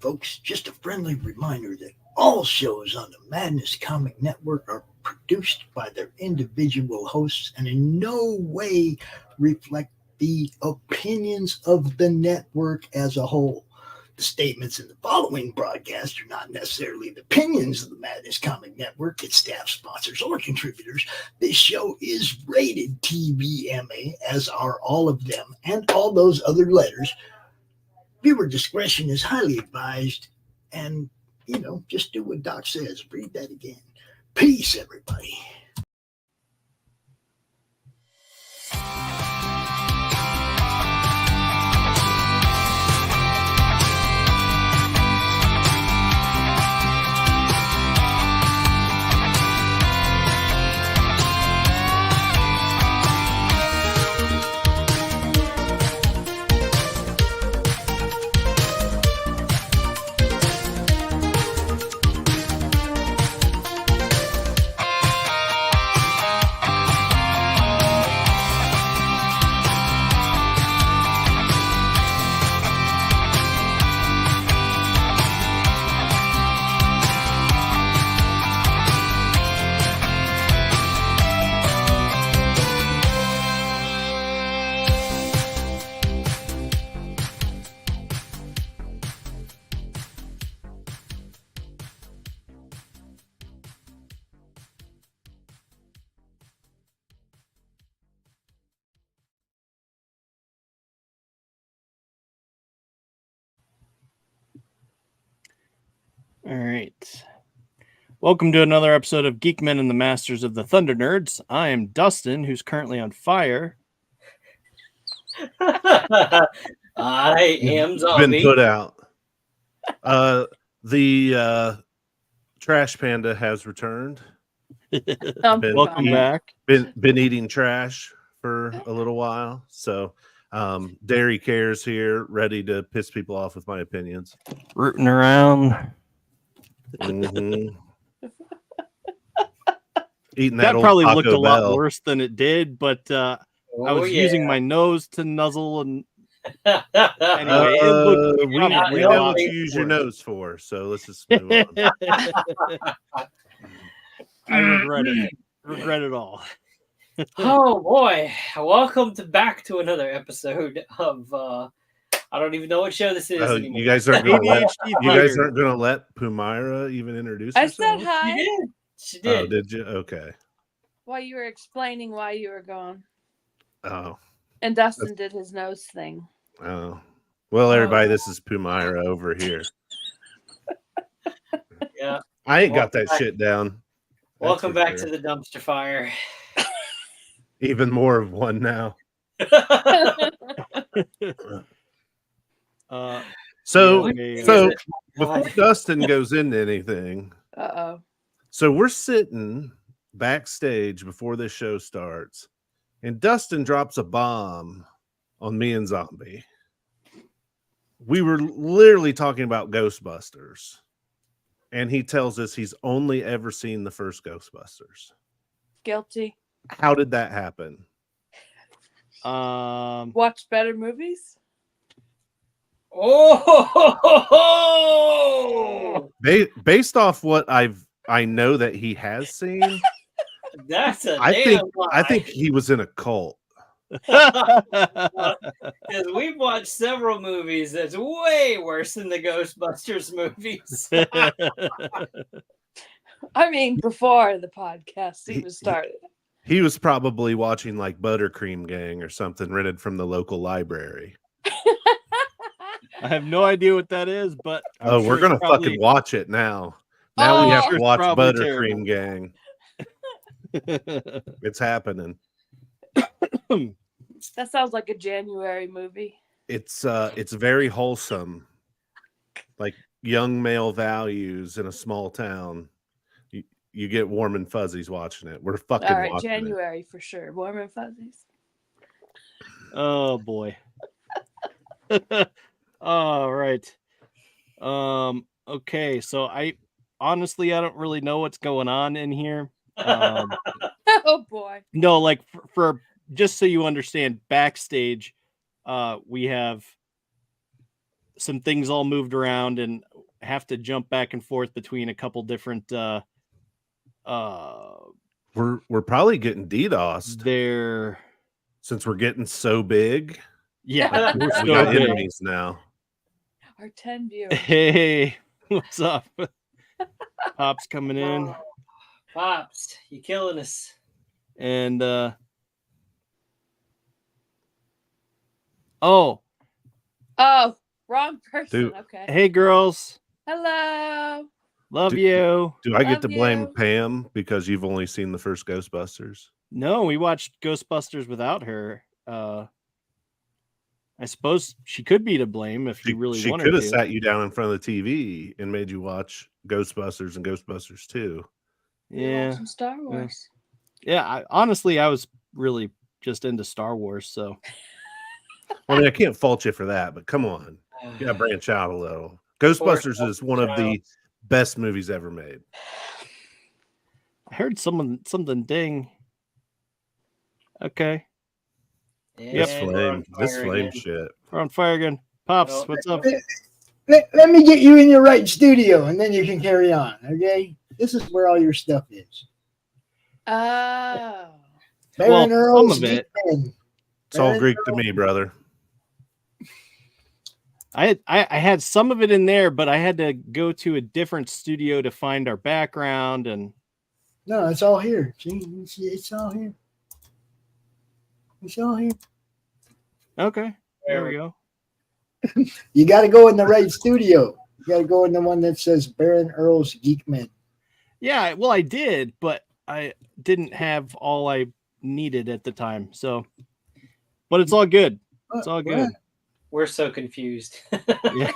folks, just a friendly reminder that all shows on the Madness Comic Network are produced by their individual hosts and in no way reflect the opinions of the network as a whole. The statements in the following broadcast are not necessarily the opinions of the Madness Comic Network, its staff, sponsors, or contributors. This show is rated TVMA, as are all of them and all those other letters. Viewer discretion is highly advised. And, just do what Doc says. Read that again. Peace, everybody. All right. Welcome to another episode of Geek-Men and the Masters of the Thunder Nerds. I am Dustin, who's currently on fire. I am Zombie. Been put out. The trash panda has returned. Welcome back. Been eating trash for a little while. So Dairy Care's here, ready to piss people off with my opinions. Rooting around. Mm-hmm. Eating that old probably Taco looked a Bell. lot worse than it did, but I was using my nose to nuzzle, and anyway, it looked we know probably a what lot to use your worse. nose for, so let's just move on. I regret it. Regret it all. Oh boy! Welcome back to another episode of I don't even know what show this is anymore. You guys aren't going ADHD to let Pumaira even introduce I herself? said hi. She did. Oh, did you? Okay. While you were explaining why you were gone. Oh. And Dustin did his nose thing. Oh. Well, everybody, this is Pumaira over here. Yeah. I ain't got that shit down. Welcome back to the dumpster fire. Even more of one now. So before Dustin goes into anything, so we're sitting backstage before this show starts, and Dustin drops a bomb on me and Zombie. We were literally talking about Ghostbusters, and he tells us he's only ever seen the first Ghostbusters. Guilty. How did that happen? Watch better movies. Oh, based off what I know that he has seen. That's a I think he was in a cult. Because we've watched several movies that's way worse than the Ghostbusters movies. I mean, before the podcast even started. He was probably watching like Buttercream Gang or something rented from the local library. I have no idea what that is, but we're gonna fucking watch it now. Now we have to watch Buttercream Gang. It's happening. That sounds like a January movie. It's very wholesome, like young male values in a small town. You get warm and fuzzies watching it. We're fucking all right, watching January for sure. Warm and fuzzies. Oh boy. All right. Okay, so I don't really know what's going on in here. Oh boy. No, like for just so you understand, backstage, we have some things all moved around, and have to jump back and forth between a couple different We're probably getting DDoSed they're since we're getting so big. yeah, we're We so got big. enemies now. Our 10 viewers. Hey, what's up? Pop's coming in. Pops, you killing us. And Oh, wrong person. Dude. Okay. hey girls, Hello. love you. Do I get Love to blame you. Pam because you've only seen the first Ghostbusters? No, we watched Ghostbusters without her. I suppose she could be to blame if you really She want could her have to. sat you down in front of the TV and made you watch Ghostbusters and Ghostbusters 2. We Yeah, watched some Star Wars. yeah. Honestly, I was really just into Star Wars, so Well, I mean, I can't fault you for that, but come on. You gotta branch out a little. Ghostbusters is one of the best movies ever made. I heard something ding. Okay, This And we're on flame fire shit. we're on fire again. Pops, Oh, what's up? Let me get you in your right studio, and then you can carry on. Okay, this is where all your stuff is. Oh. Well, Baron Earl's some of it. Geek-Men. It's all Baron Greek to Earl- me, brother. I had some of it in there, but I had to go to a different studio to find our background, and No, it's all here. See, it's all here. It's all here. okay, there we go. You got to go in the right studio. You got to go in the one that says Baron Earl's Geek-Men. Yeah, well, I did, but I didn't have all I needed at the time. So, but it's all good. It's all good. We're so confused. Yeah.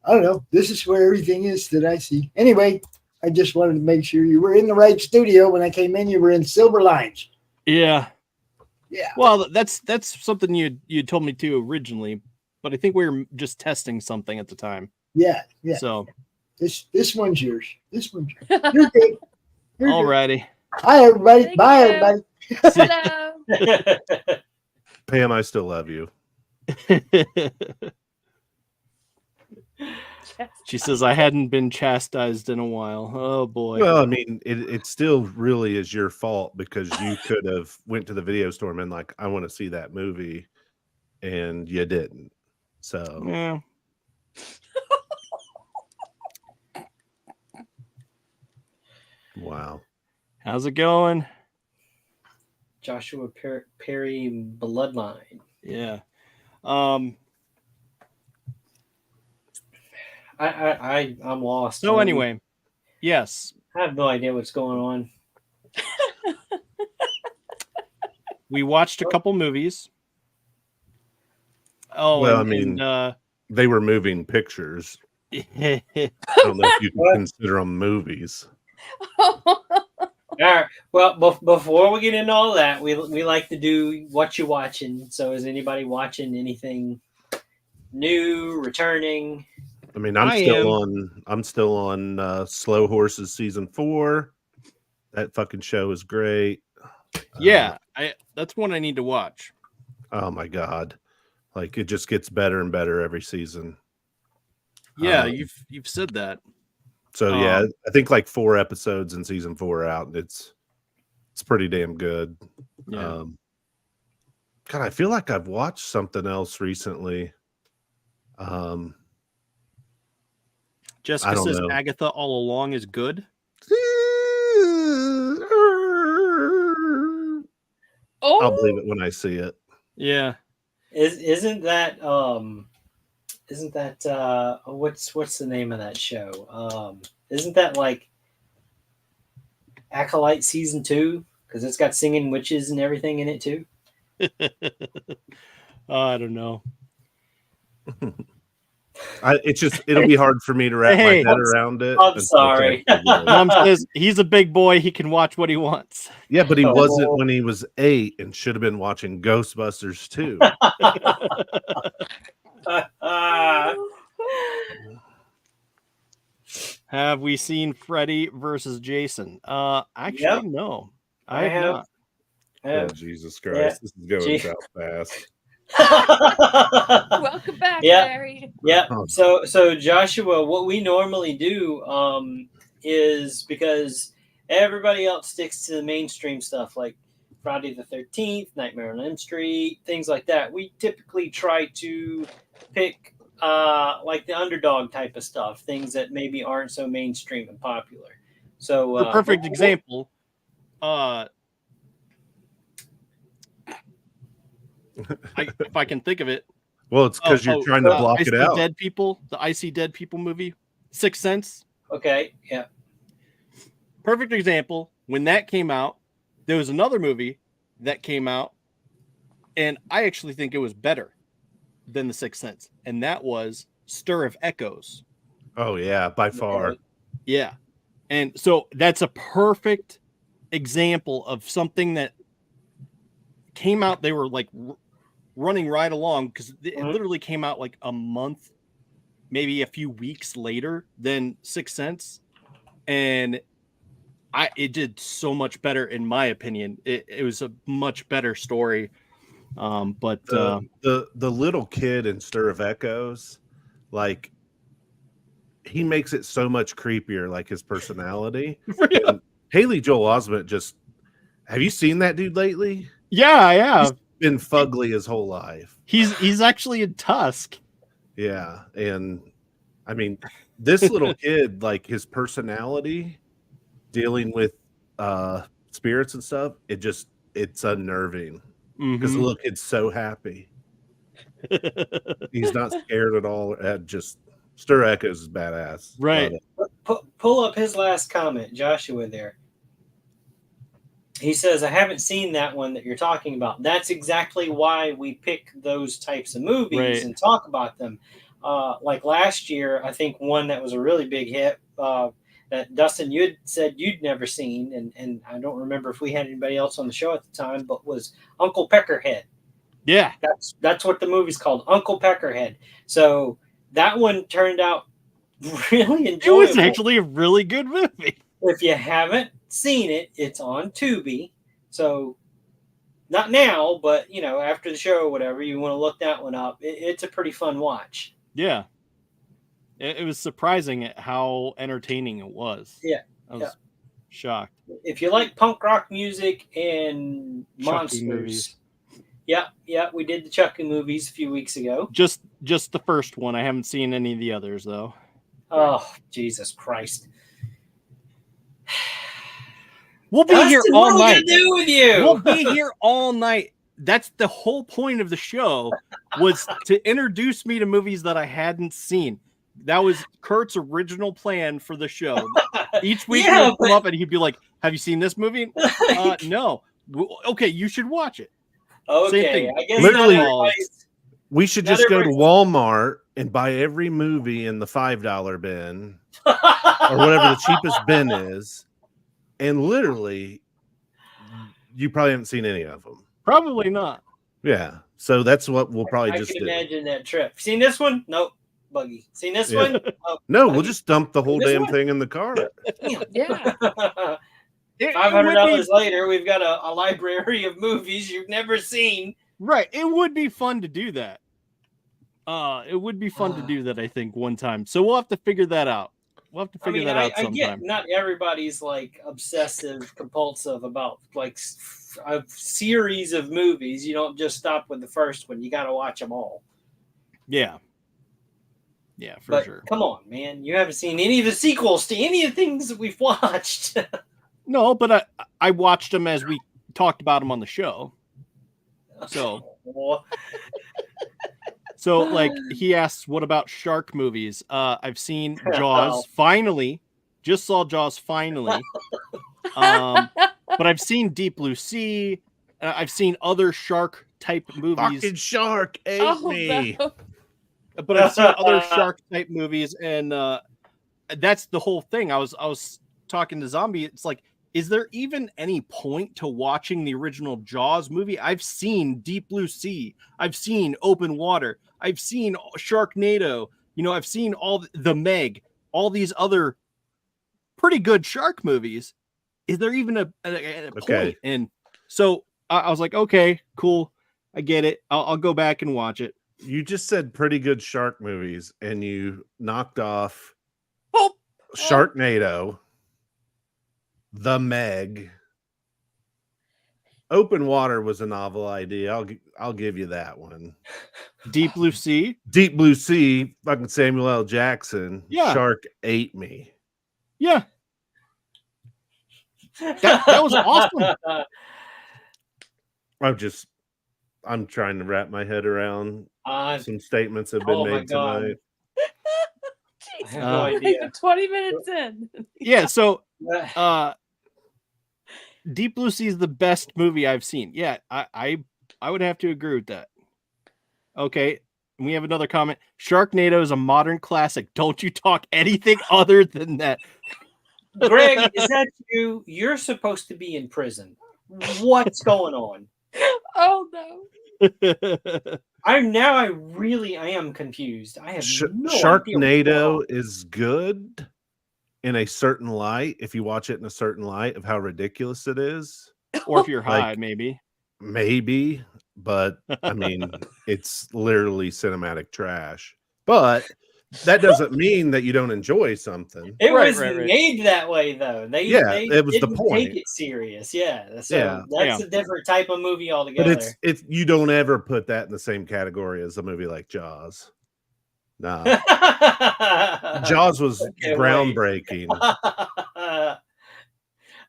I don't know. This is where everything is that I see. Anyway, I just wanted to make sure you were in the right studio. When I came in, you were in Silver Lines. Yeah. Yeah. Well, that's something you told me to originally, but I think we were just testing something at the time. Yeah. Yeah. So, This one's yours. This one's yours. You're good. You're good. alrighty. Hi, everybody. Thank Bye, you. everybody. Hello. Pam, I still love you. She says I hadn't been chastised in a while. Oh boy. Well, I mean, it still really is your fault because you could have went to the video store and been like, I want to see that movie, and you didn't. So Yeah. wow. How's it going? Joshua Perry Bloodline. Yeah. I'm lost. So anyway, yes, I have no idea what's going on. we watched a couple movies. Oh, Well, and, I mean, and, they were moving pictures. I don't know if you can consider them movies. All right. Well, before we get into all that, we like to do what you watching. So, is anybody watching anything new, returning? I mean, I'm still on Slow Horses season 4. That fucking show is great. yeah, that's one I need to watch. Oh my god. Like it just gets better and better every season. Yeah, you've said that. So yeah, I think like 4 episodes in season 4 are out, and it's pretty damn good. Yeah. God, I feel like I've watched something else recently. Jessica I don't says know. Agatha All Along is good. I'll believe it when I see it. Yeah. Isn't that what's the name of that show? Isn't that like Acolyte season 2? Because it's got singing witches and everything in it too. I don't know. It'll be hard for me to wrap my head around it. I'm sorry. Mom says he's a big boy. He can watch what he wants. Yeah, but he wasn't when he was 8 and should have been watching Ghostbusters too. Have we seen Freddy versus Jason? Actually, Yep. no. I have. not. Oh, Jesus Christ. This is going south fast. Welcome back, Yeah. Larry. Yeah. So Joshua, what we normally do is, because everybody else sticks to the mainstream stuff like Friday the 13th, Nightmare on Elm Street, things like that. We typically try to pick like the underdog type of stuff, things that maybe aren't so mainstream and popular. So for perfect example, if I can think of it. Well, it's because you're trying to block it out. The I See Dead People movie, Sixth Sense. Okay, yeah. Perfect example. When that came out, there was another movie that came out, and I actually think it was better than The Sixth Sense, and that was Stir of Echoes. Oh, yeah, by far. Yeah. And so that's a perfect example of something that came out. They were like running right along because it literally came out like a month, maybe a few weeks later than Sixth Sense. And it did so much better, in my opinion. It was a much better story. But the little kid in Stir of Echoes, like, he makes it so much creepier, like his personality. Yeah. Haley Joel Osment have you seen that dude lately? Yeah, I have. He's been fugly his whole life. He's actually in Tusk. Yeah, and I mean, this little kid, like, his personality, dealing with spirits and stuff, it's unnerving because the little kid's so happy. He's not scared at all. Just Stir Echoes is badass. Right. Pull up his last comment, Joshua, there. He says, I haven't seen that one that you're talking about. That's exactly why we pick those types of movies and talk about them. Like last year, I think one that was a really big hit that Dustin, you had said you'd never seen, and I don't remember if we had anybody else on the show at the time, but was Uncle Peckerhead. Yeah. That's what the movie's called, Uncle Peckerhead. So that one turned out really enjoyable. It was actually a really good movie. If you haven't seen it, it's on Tubi. So not now, but after the show or whatever, you want to look that one up. It's a pretty fun watch. Yeah. It was surprising at how entertaining it was. Yeah. I was shocked. If you like punk rock music and Chucky monsters movies. Yeah, we did the Chucky movies a few weeks ago. Just the first one. I haven't seen any of the others though. Oh, Jesus Christ. We'll be here all night. What are we gonna do with you? We'll be here all night. That's the whole point of the show, was to introduce me to movies that I hadn't seen. That was Kurt's original plan for the show. Each week he would come up and he'd be like, have you seen this movie? No. Okay, you should watch it. Okay, same thing. I guess literally, we should just go to Walmart and buy every movie in the $5 bin or whatever the cheapest bin is. And literally, you probably haven't seen any of them. Probably not. Yeah. So that's what we'll probably just do. I can imagine that trip. Seen this one? Nope. Buggy. Seen this one? Oh, no, buggy. We'll just dump the whole damn thing in the car. Yeah. $500 later, we've got a library of movies you've never seen. Right. It would be fun to do that. It would be fun to do that, I think, one time. So we'll have to figure that out. We'll have to figure that out sometime. I get not everybody's like obsessive, compulsive about like a series of movies. You don't just stop with the first one. You got to watch them all. Yeah. Yeah, for sure. Come on, man. You haven't seen any of the sequels to any of the things that we've watched. No, but I watched them as we talked about them on the show. So like he asks, what about shark movies? I've seen Jaws finally. Just saw Jaws finally. But I've seen Deep Blue Sea. I've seen other shark type movies. Fucking shark ate me. No. But I've seen other shark type movies, and that's the whole thing. I was talking to Zombie. It's like, is there even any point to watching the original Jaws movie? I've seen Deep Blue Sea. I've seen Open Water. I've seen Sharknado. I've seen all the Meg, all these other pretty good shark movies. Is there even a point? And so I was like, okay, cool. I get it. I'll go back and watch it. You just said pretty good shark movies, and you knocked off Sharknado, The Meg. Open Water was a novel idea. I'll give you that one. Deep Blue Sea. Deep Blue Sea, fucking Samuel L. Jackson. Yeah. Shark ate me. Yeah. That was awesome. I'm trying to wrap my head around some statements have been made tonight. I have no idea. 20 minutes in. Yeah, so Deep Blue Sea is the best movie I've seen. Yeah, I would have to agree with that. Okay, and we have another comment. Sharknado is a modern classic. Don't you talk anything other than that. Greg, is that you? You're supposed to be in prison. What's going on? Oh no. I am confused. I have no Sharknado is good in a certain light, if you watch it in a certain light of how ridiculous it is. Or if you're high, maybe. Maybe, but I mean, it's literally cinematic trash. But that doesn't mean that you don't enjoy something. It was made that way, though. It was the point. Take it serious, that's a different type of movie altogether. But it's you don't ever put that in the same category as a movie like Jaws. Nah, Jaws was groundbreaking.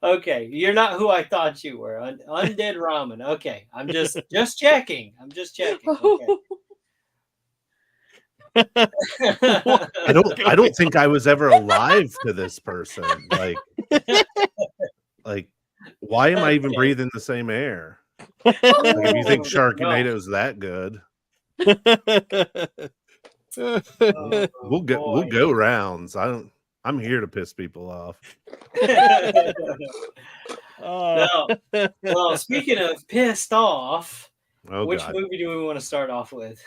Okay, you're not who I thought you were. Undead Ramen. Okay, I'm just checking. I'm just checking. Okay. I don't think I was ever alive to this person. Like why am I even breathing the same air? Like, if you think Sharknado is that good, we'll go rounds. I'm here to piss people off. Well, speaking of pissed off, which God. movie do we want to start off with?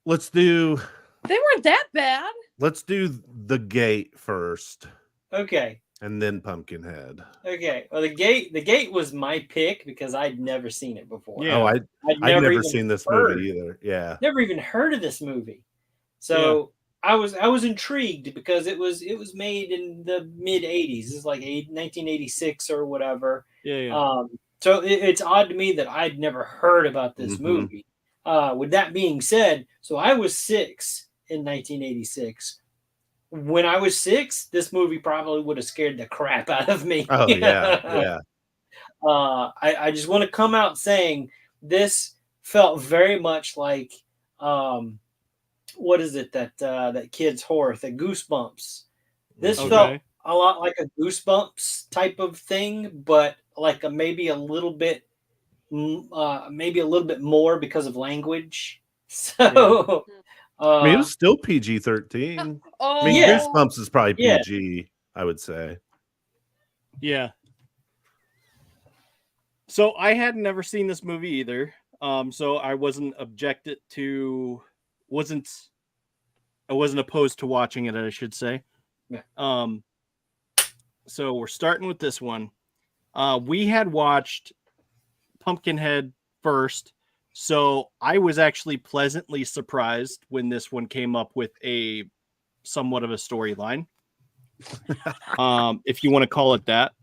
Let's do. They weren't that bad. Let's do The Gate first. Okay. And then Pumpkinhead. Okay. Well, The Gate was my pick because I'd never seen it before. Yeah. Oh, I'd never seen this movie either. Yeah. Never even heard of this movie. So I was intrigued because it was made in the mid 80s. It's like 1986 or whatever. Yeah. So it's odd to me that I'd never heard about this movie. With that being said, so I was 6 in 1986. When I was 6, this movie probably would have scared the crap out of me. Oh, yeah. I just want to come out saying this felt very much like, what is it, that kid's horror, the Goosebumps. This felt a lot like a Goosebumps type of thing, but like maybe a little bit more because of language. So I mean, it was still PG-13. I mean, Goosebumps is probably PG, I would say. Yeah. So I had never seen this movie either. So I wasn't I wasn't opposed to watching it, I should say. Yeah. So we're starting with this one. We had watched Pumpkinhead first, so I was actually pleasantly surprised when this one came up with a somewhat of a storyline, if you want to call it that.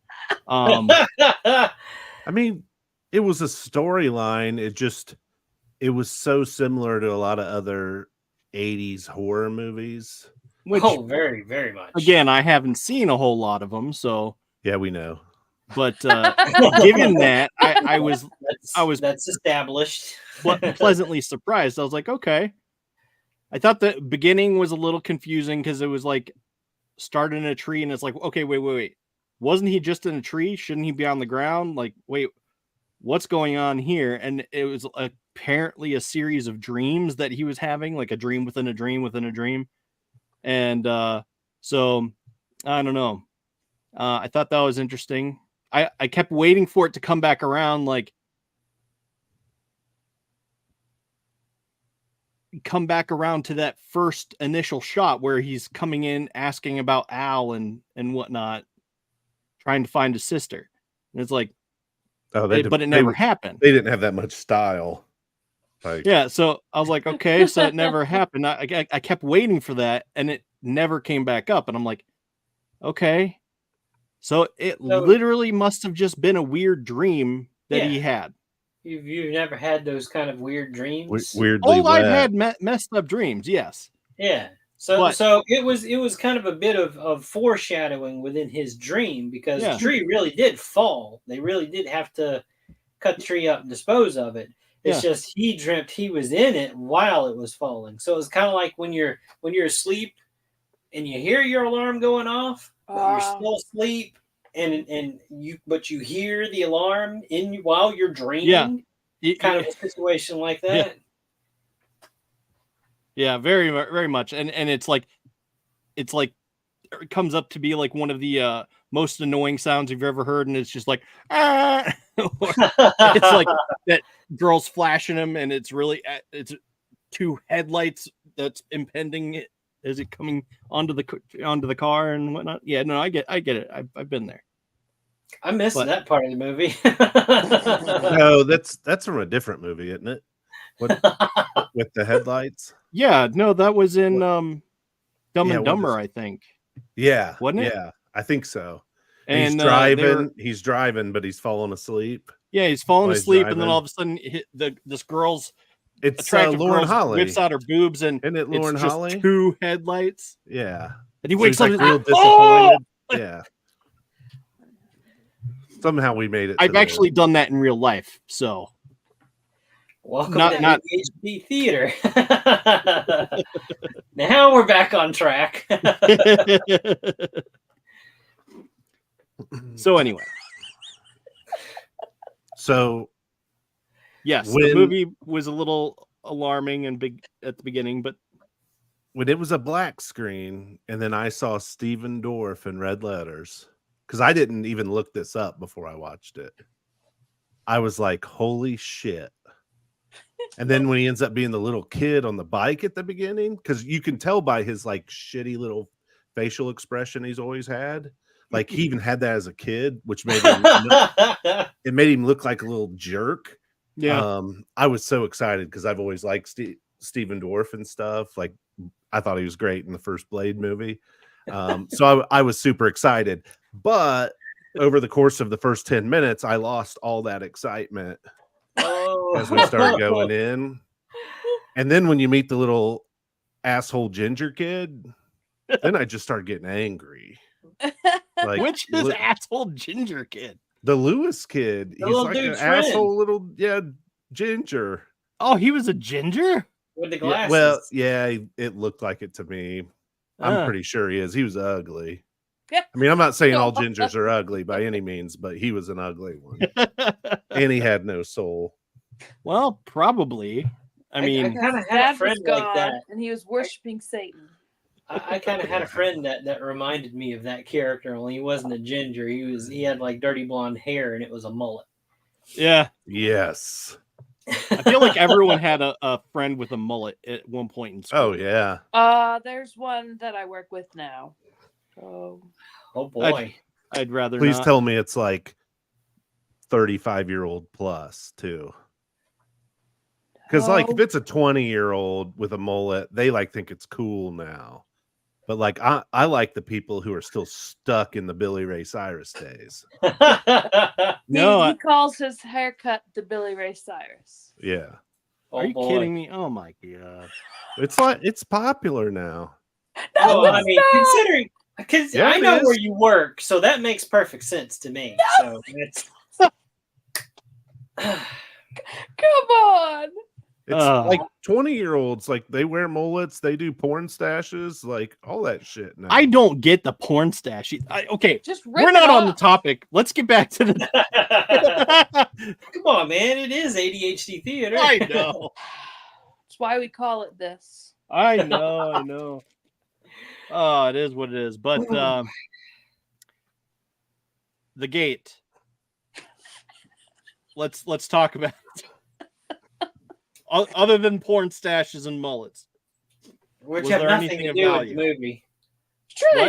I mean, it was a storyline. It was so similar to a lot of other 80s horror movies. Which, very, very much. Again, I haven't seen a whole lot of them, so yeah, we know. But given that, I was that's established. Pleasantly surprised. I was like, okay. I thought the beginning was a little confusing because it was like start in a tree, and it's like, okay, wait. Wasn't he just in a tree? Shouldn't he be on the ground? Like, wait, what's going on here? And it was apparently a series of dreams that he was having, like a dream within a dream within a dream. And so I don't know. I thought that was interesting. I kept waiting for it to come back around, to that first initial shot where he's coming in asking about Al and whatnot, trying to find his sister. And it's like, but it never happened. They didn't have that much style. Like, Yeah, so I was like, okay, so it never happened. I kept waiting for that, and it never came back up. And I'm like, okay, so it literally must have just been a weird dream that he had. You've never had those kind of weird dreams? Weirdly I've had messed up dreams, yes. Yeah. So it was kind of a bit of foreshadowing within his dream, because the tree really did fall. They really did have to cut the tree up and dispose of it. It's just he dreamt he was in it while it was falling. So it's kind of like when you're asleep and you hear your alarm going off, but you're still asleep, and you hear the alarm while you're dreaming. Yeah. Kind of a situation like that. Yeah, very, very much. And it comes up to be like one of the most annoying sounds you've ever heard, and it's just like, ah! It's like that girl's flashing him, and it's two headlights that's impending as it coming onto the car and whatnot. Yeah, no, I get it. I've been there. I missed that part of the movie. No, that's from a different movie, isn't it? With the headlights? Yeah, no, that was in Dumb and Dumber, I think. Yeah, wasn't it? Yeah, I think so. And he's driving, but he's falling asleep. Yeah, he's falling asleep, and then all of a sudden, this girl's attractive Lauren girl Holly whips out her boobs, and isn't it Lauren it's just Holly? Two headlights. Yeah, and he wakes up like real disappointed. Yeah. Somehow we made it. I've actually done that in real life, so. Welcome to ADHD Theater. Now we're back on track. So anyway. So yes, the movie was a little alarming and big at the beginning, but when it was a black screen and then I saw Steven Dorff in red letters, because I didn't even look this up before I watched it, I was like, holy shit. And then when he ends up being the little kid on the bike at the beginning, because you can tell by his like shitty little facial expression he's always had, like he even had that as a kid, which made him it made him look like a little jerk. Yeah. I was so excited because I've always liked Steven Dorff and stuff. Like I thought he was great in the first Blade movie. So I was super excited. But over the course of the first 10 minutes, I lost all that excitement as we started going in. And then when you meet the little asshole ginger kid, then I just started getting angry. Like, which is asshole ginger kid? The Lewis kid. He's like an asshole little ginger. Oh, he was a ginger? With the glasses. Well, yeah, it looked like it to me. I'm pretty sure he is. He was ugly. I mean, I'm not saying all gingers are ugly by any means, but he was an ugly one. And he had no soul. Well, probably. I mean, I kind of had a friend like that. And he was worshiping Satan. I kind of had a friend that reminded me of that character, only he wasn't a ginger. He had like dirty blonde hair, and it was a mullet. Yeah. Yes. I feel like everyone had a friend with a mullet at one point in school. Oh, yeah. There's one that I work with now. Oh boy. I'd rather Please not. tell me it's like 35-year-old plus, too. Because, like, if it's a 20-year-old with a mullet, they, like, think it's cool now. But, like, I like the people who are still stuck in the Billy Ray Cyrus days. He calls his haircut the Billy Ray Cyrus. Yeah. Are you kidding me? Oh, my God. It's popular now. No, I mean, considering... Because I know where you work, so that makes perfect sense to me. So it's come on. It's like 20-year-olds, like they wear mullets, they do porn stashes, like all that shit now. I don't get the porn stash. Okay, we're not on the topic. Let's get back to the. Come on, man! It is ADHD theater. I know. That's why we call it this. I know. Oh, it is what it is. But the gate. Let's talk about it. Other than porn stashes and mullets, which have nothing to do with the movie. It's true,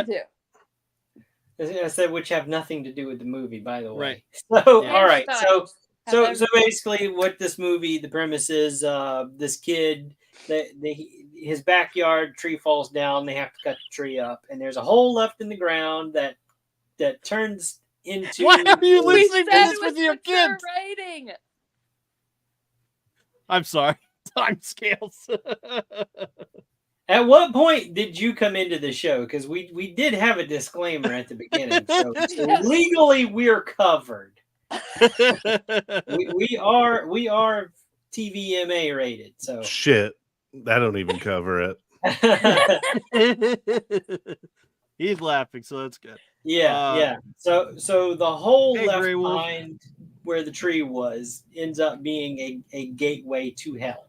they do. I said which have nothing to do with the movie. By the way, right? So all right, so So basically, what this movie, the premise is, this kid, his backyard tree falls down. They have to cut the tree up, and there's a hole left in the ground that turns into. Why are you listening to this with your kids? Rating. I'm sorry. Time scales. At what point did you come into the show? Because we did have a disclaimer at the beginning, so legally we're covered. we are TVMA rated, so shit, that don't even cover it. He's laughing, so that's good. Yeah. So the hole left behind where the tree was ends up being a gateway to hell.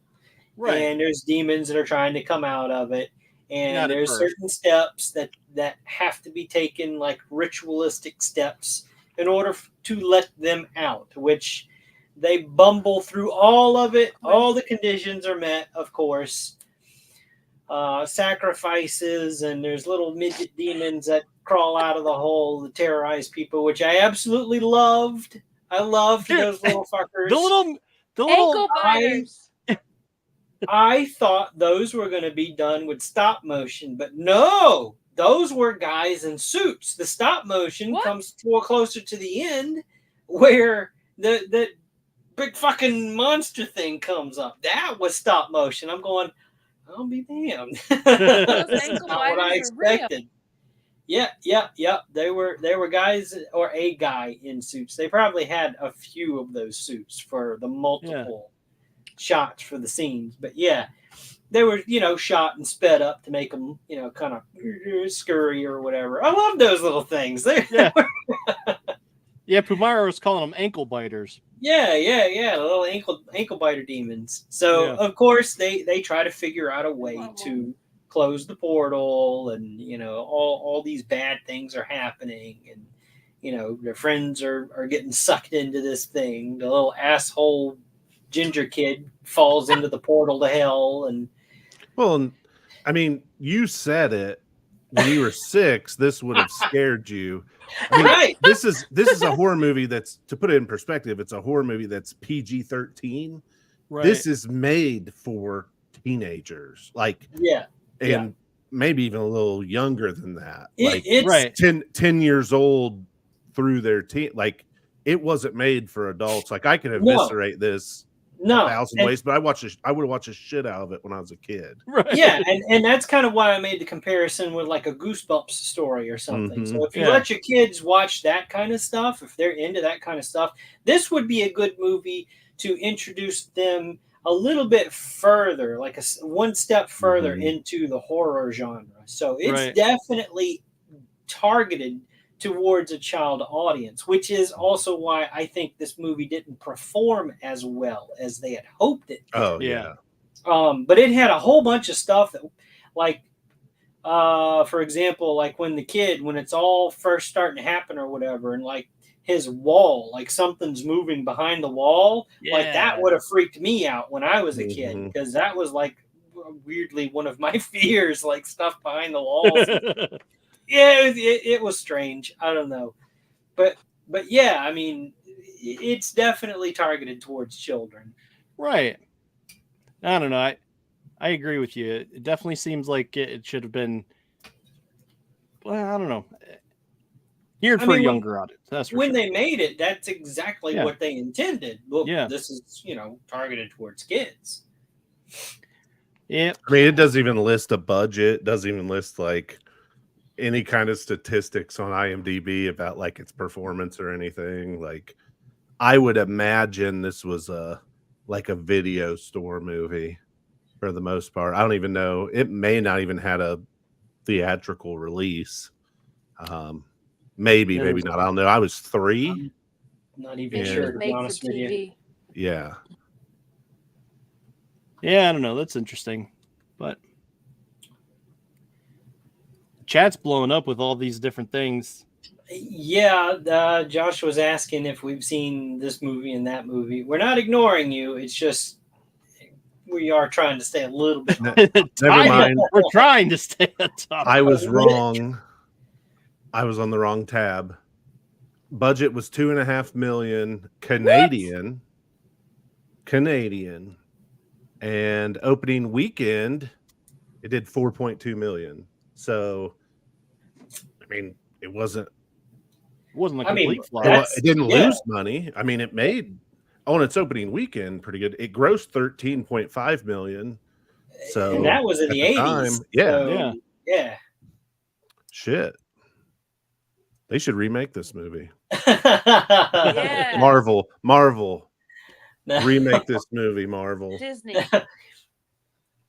Right. And there's demons that are trying to come out of it. And there's certain steps that have to be taken, like ritualistic steps, in order to let them out, which they bumble through all of it. All the conditions are met, of course. Sacrifices, and there's little midget demons that crawl out of the hole to terrorize people, which I absolutely loved. I loved those little fuckers. The little ankle biters. I thought those were going to be done with stop motion, but no, those were guys in suits. The stop motion comes closer to the end, where the big fucking monster thing comes up. That was stop motion. I'm going, I'll be damned. That's not what I expected. Yeah. They were guys, or a guy in suits. They probably had a few of those suits for the multiple shots for the scenes, but they were shot and sped up to make them kind of scurry or whatever. I love those little things. Pumara was calling them ankle biters. The little ankle biter demons. So of course they try to figure out a way to close the portal, and all these bad things are happening, and their friends are getting sucked into this thing. The little asshole ginger kid falls into the portal to hell, and I mean, you said it when you were 6. This would have scared you. I mean, right. This is a horror movie that's, to put it in perspective, it's a horror movie that's PG-13. Right. This is made for teenagers, and maybe even a little younger than that. It's 10 years old through their teen. It wasn't made for adults. I could eviscerate this 1,000 ways, but I would have watched the shit out of it when I was a kid. Right. Yeah, and that's kind of why I made the comparison with like a Goosebumps story or something. Mm-hmm. So if you let your kids watch that kind of stuff, if they're into that kind of stuff, this would be a good movie to introduce them a little bit further, like one step further into the horror genre. So it's definitely targeted towards a child audience, which is also why I think this movie didn't perform as well as they had hoped it did. Oh yeah. But it had a whole bunch of stuff that, for example, when it's all first starting to happen or whatever, and his wall, something's moving behind the wall, that would have freaked me out when I was a kid, because that was weirdly one of my fears, stuff behind the walls. It was strange. I don't know, but I mean, it's definitely targeted towards children. Right. I don't know. I agree with you. It definitely seems like it should have been. Well, I don't know. Geared for a younger audience. That's for when they made it. That's exactly what they intended. Look, this is targeted towards kids. Yeah. I mean, it doesn't even list a budget. It doesn't even list any kind of statistics on IMDb about its performance or anything. I would imagine this was a video store movie for the most part. I don't even know. It may not even had a theatrical release. Maybe not. I don't know. I was 3. I'm not even sure, to be honest with you. Yeah. Yeah, I don't know. That's interesting. But chat's blowing up with all these different things. Yeah, Josh was asking if we've seen this movie and that movie. We're not ignoring you. It's just we are trying to stay a little bit. Never mind. We're trying to stay on top. I was wrong. I was on the wrong tab. budget was $2.5 million Canadian, and opening weekend it did 4.2 million. So, I mean, it wasn't a complete flop. It didn't lose money. I mean, it made on its opening weekend pretty good. It grossed 13.5 million. So, and that was in the 80s. Yeah. Shit. They should remake this movie. Yeah. Marvel. Remake this movie, Marvel. Disney.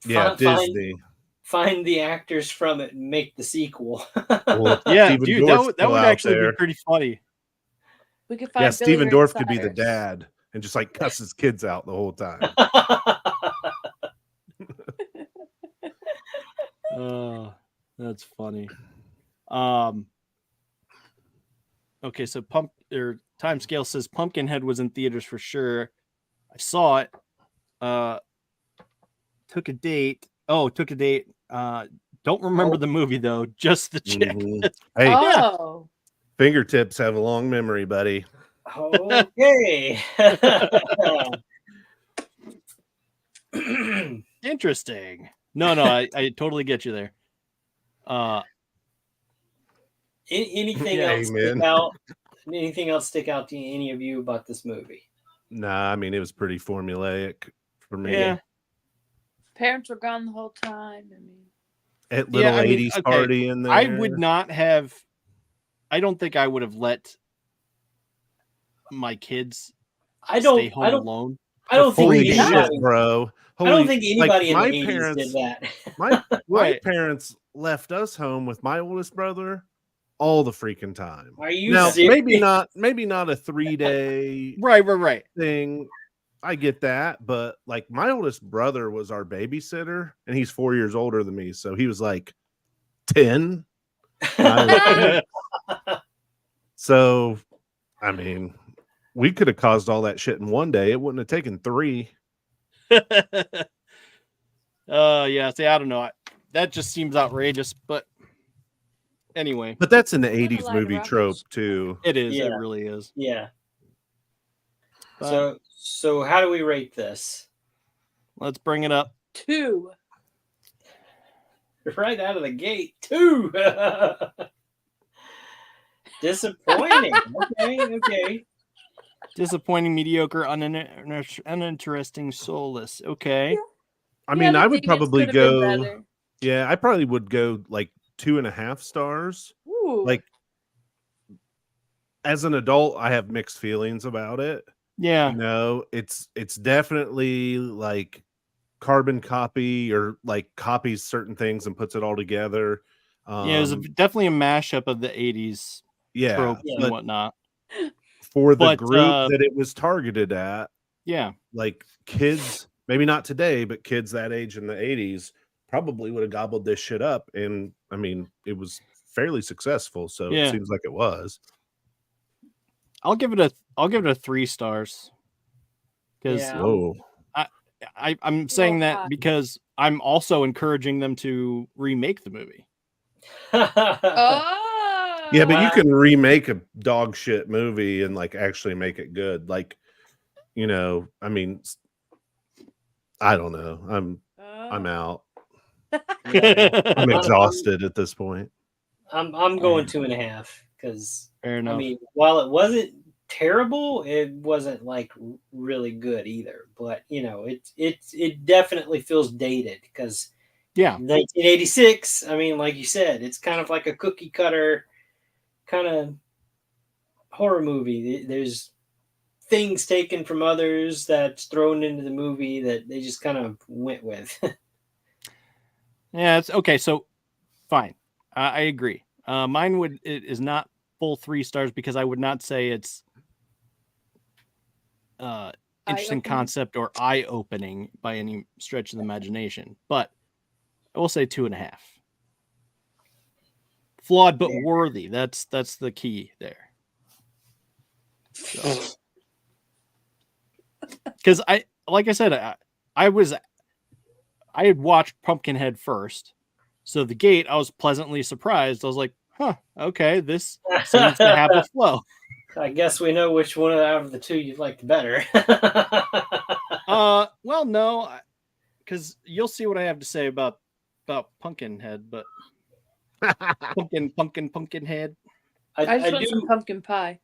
Yeah, Disney. Find the actors from it and make the sequel. Well, yeah, dude, that would actually be pretty funny. We could find Stephen Dorff could be the dad and just like cuss his kids out the whole time. Oh, that's funny. Okay, so Time Scale says Pumpkinhead was in theaters for sure. I saw it. Took a date. Don't remember the movie though. Just the chick. Mm-hmm. Hey, fingertips have a long memory, buddy. Okay. Interesting. No, I totally get you there. Anything else stick out? Anything else stick out to any of you about this movie? Nah, I mean it was pretty formulaic for me. Yeah. Parents were gone the whole time. I mean, at little 80s party in there. I would not have. I don't think I would have let my kids stay home alone. I don't think anybody, bro. I don't think anybody in the 80s did that. My parents left us home with my oldest brother all the freaking time. Are you serious? Maybe not a 3-day right thing. I get that, but like my oldest brother was our babysitter and he's 4 years older than me, so he was like 10. So I mean, we could have caused all that shit in one day. It wouldn't have taken 3. Yeah, see, I don't know. That just seems outrageous, but anyway. But that's in the 80s movie trope too. It is. Yeah. It really is. Yeah. But, so how do we rate this? Let's bring it up. 2. Right out of the gate, 2. Disappointing. Okay. Disappointing, mediocre, uninteresting, soulless. Okay. I mean, I would probably go. Yeah, I probably would go like 2.5 stars. Ooh. Like, as an adult, I have mixed feelings about it. Yeah, you know, it's definitely like carbon copy or like copies certain things and puts it all together. Yeah, it was definitely a mashup of the 80s tropes and whatnot. For the group that it was targeted at, like kids, maybe not today, but kids that age in the 80s probably would have gobbled this shit up. And I mean, it was fairly successful, so it seems like it was. I'll give it a 3 stars because I'm saying that because I'm also encouraging them to remake the movie. Yeah, but you can remake a dog shit movie and like actually make it good. Like, you know, I mean, I don't know. I'm out. I'm exhausted at this point. I'm going 2.5 because fair enough. I mean, while it wasn't terrible, it wasn't like really good either. But you know, it definitely feels dated because 1986. I mean, like you said, it's kind of like a cookie cutter kind of horror movie. There's things taken from others that's thrown into the movie that they just kind of went with. Yeah, it's okay. So fine. I agree. Mine is not full 3 stars because I would not say it's interesting concept or eye-opening by any stretch of the imagination, but I will say 2.5. Flawed but worthy. That's the key there. Because like I said, I had watched Pumpkinhead first, so the gate I was pleasantly surprised. I was like, "Huh, okay, this seems to have a flow." I guess we know which one out of the two you liked better. Well, no, because you'll see what I have to say about Pumpkinhead, but Pumpkinhead. I just want some pumpkin pie.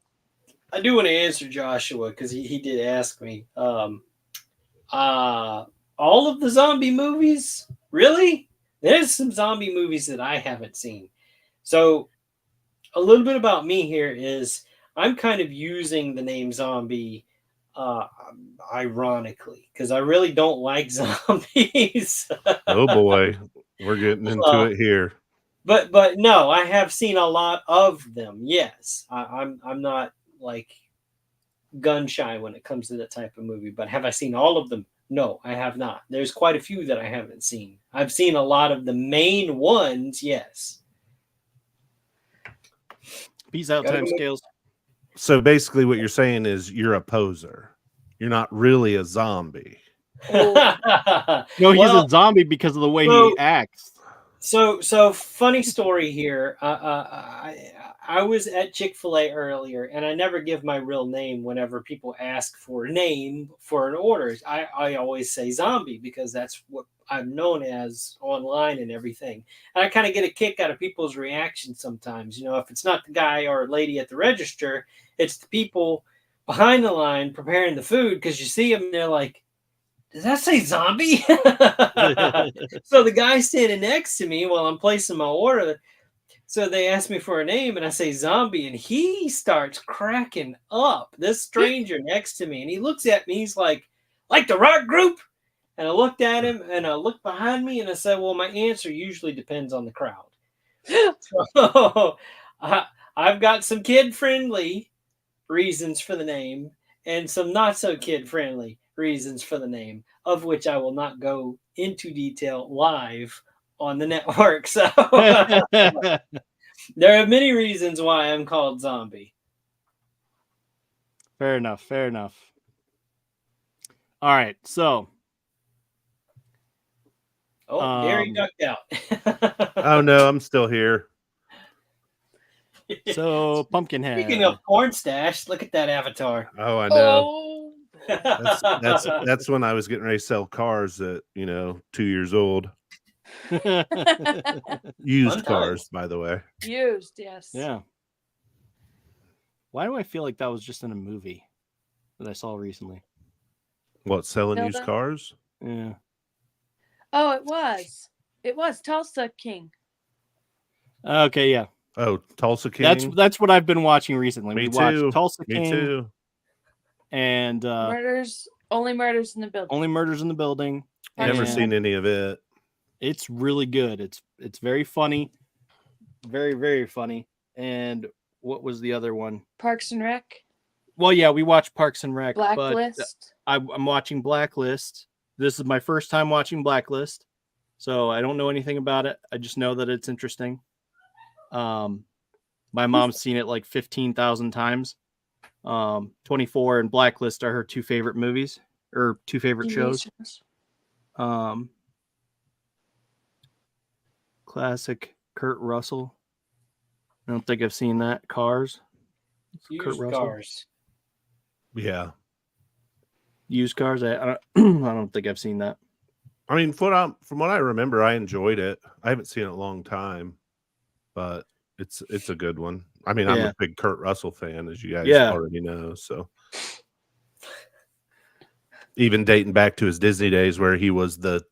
I do want to answer Joshua because he did ask me. All of the zombie movies, really? There's some zombie movies that I haven't seen. So a little bit about me here is I'm kind of using the name zombie ironically because I really don't like zombies. Oh boy, we're getting into it here. But no, I have seen a lot of them. Yes, I'm not like gun shy when it comes to that type of movie. But have I seen all of them? No, I have not. There's quite a few that I haven't seen. I've seen a lot of the main ones. Yes. Peace out, time scales. So basically, what you're saying is you're a poser. You're not really a zombie. No, he's a zombie because of the way he acts. So funny story here. I was at Chick-fil-A earlier, and I never give my real name whenever people ask for a name for an order. I always say zombie because that's what I'm known as online and everything. And I kind of get a kick out of people's reactions sometimes. You know, if it's not the guy or lady at the register, it's the people behind the line preparing the food because you see them and they're like, does that say zombie? So the guy standing next to me while I'm placing my order, so they ask me for a name and I say zombie and he starts cracking up, this stranger next to me. And he looks at me, he's like the rock group? And I looked at him and I looked behind me and I said, well, my answer usually depends on the crowd. So I've got some kid-friendly reasons for the name and some not so kid-friendly reasons for the name, of which I will not go into detail live on the network. So there are many reasons why I'm called Zombie. Fair enough. All right, so. Oh, Gary ducked out. Oh no, I'm still here. So Pumpkinhead. Speaking of porn stash, look at that avatar. Oh, I know. That's when I was getting ready to sell cars at 2 years old. Used cars, by the way. Used, yes. Yeah. Why do I feel like that was just in a movie that I saw recently? What, selling used cars? Yeah. Oh, it was. It was Tulsa King. Okay, yeah. Oh, Tulsa King. That's what I've been watching recently. Me we too. Watched Tulsa King. Me too. And Only Murders in the Building. Only Murders in the Building. Never seen any of it. It's really good. It's very funny. Very, very funny. And what was the other one? Parks and Rec. Well, yeah, we watched Parks and Rec. Blacklist. But I'm watching Blacklist. This is my first time watching Blacklist, so I don't know anything about it. I just know that it's interesting. My mom's seen it like 15,000 times. 24 and Blacklist are her two favorite movies or two favorite shows. Classic Kurt Russell. I don't think I've seen that. Cars. Kurt Russell. Cars. Yeah. Used Cars. I don't think I've seen that. I mean, from what I remember, I enjoyed it. I haven't seen it in a long time, but it's a good one. I mean, I'm a big Kurt Russell fan, as you guys already know. So even dating back to his Disney days, where he was the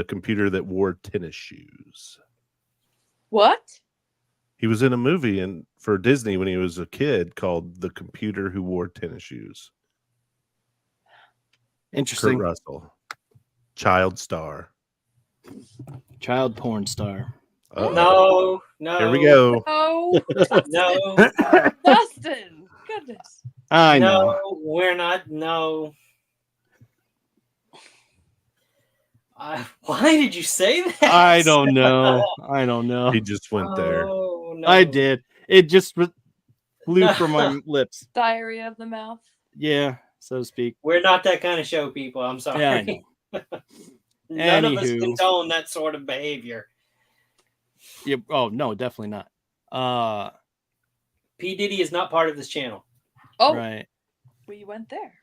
computer that wore tennis shoes. What? He was in a movie for Disney when he was a kid called The Computer Who Wore Tennis Shoes. Interesting. Kurt Russell, child star, child porn star. No. Here we go. No. Dustin, goodness. I know. No, we're not. No. Why did you say that? I don't know. He just went there. No. I did. It just flew from my lips. Diarrhea of the mouth. Yeah, so to speak. We're not that kind of show, people. I'm sorry. Yeah, I know. None of us condone that sort of behavior. Yeah. Oh no, definitely not. P. Diddy is not part of this channel. Oh, right. We went there.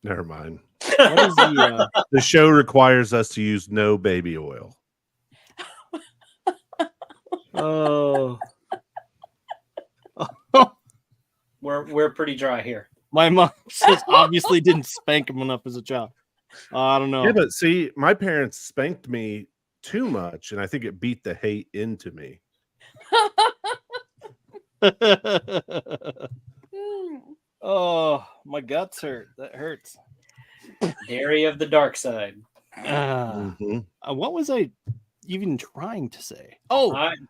Never mind. What is the show requires us to use no baby oil. Oh. We're pretty dry here. My mom says obviously didn't spank him enough as a child. I don't know. Yeah, but see, my parents spanked me too much, and I think it beat the hate into me. Oh, my guts hurt. That hurts. Dairy of the dark side. What was I even trying to say? Oh, I'm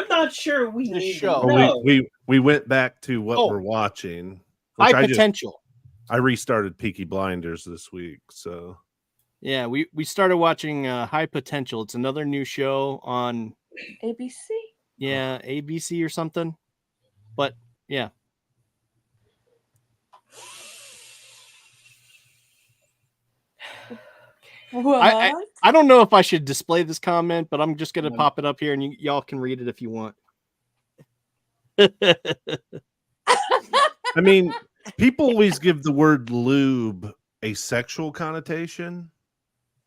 not sure we need show. to know. We went back to what we're watching. High Potential. I restarted Peaky Blinders this week, so yeah, we started watching High Potential. It's another new show on ABC. Yeah, ABC or something. But yeah. What? I don't know if I should display this comment, but I'm just going to pop it up here and y'all can read it if you want. I mean, people always give the word lube a sexual connotation.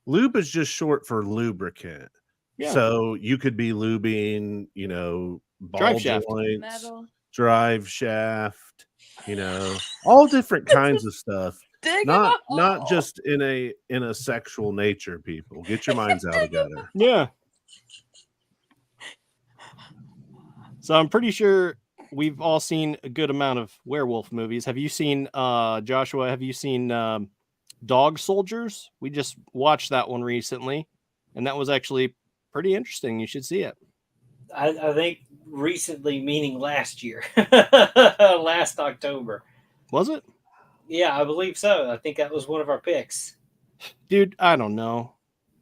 Lube is just short for lubricant. Yeah. So you could be lubing, ball joints, drive shaft, all different kinds of stuff. Not just in a sexual nature, people. Get your minds out together. Yeah. So I'm pretty sure we've all seen a good amount of werewolf movies. Have you seen Joshua, have you seen Dog Soldiers? We just watched that one recently, and that was actually pretty interesting. You should see it. I think recently, meaning last year. Last October. Was it? Yeah, I believe so. I think that was one of our picks. Dude, I don't know.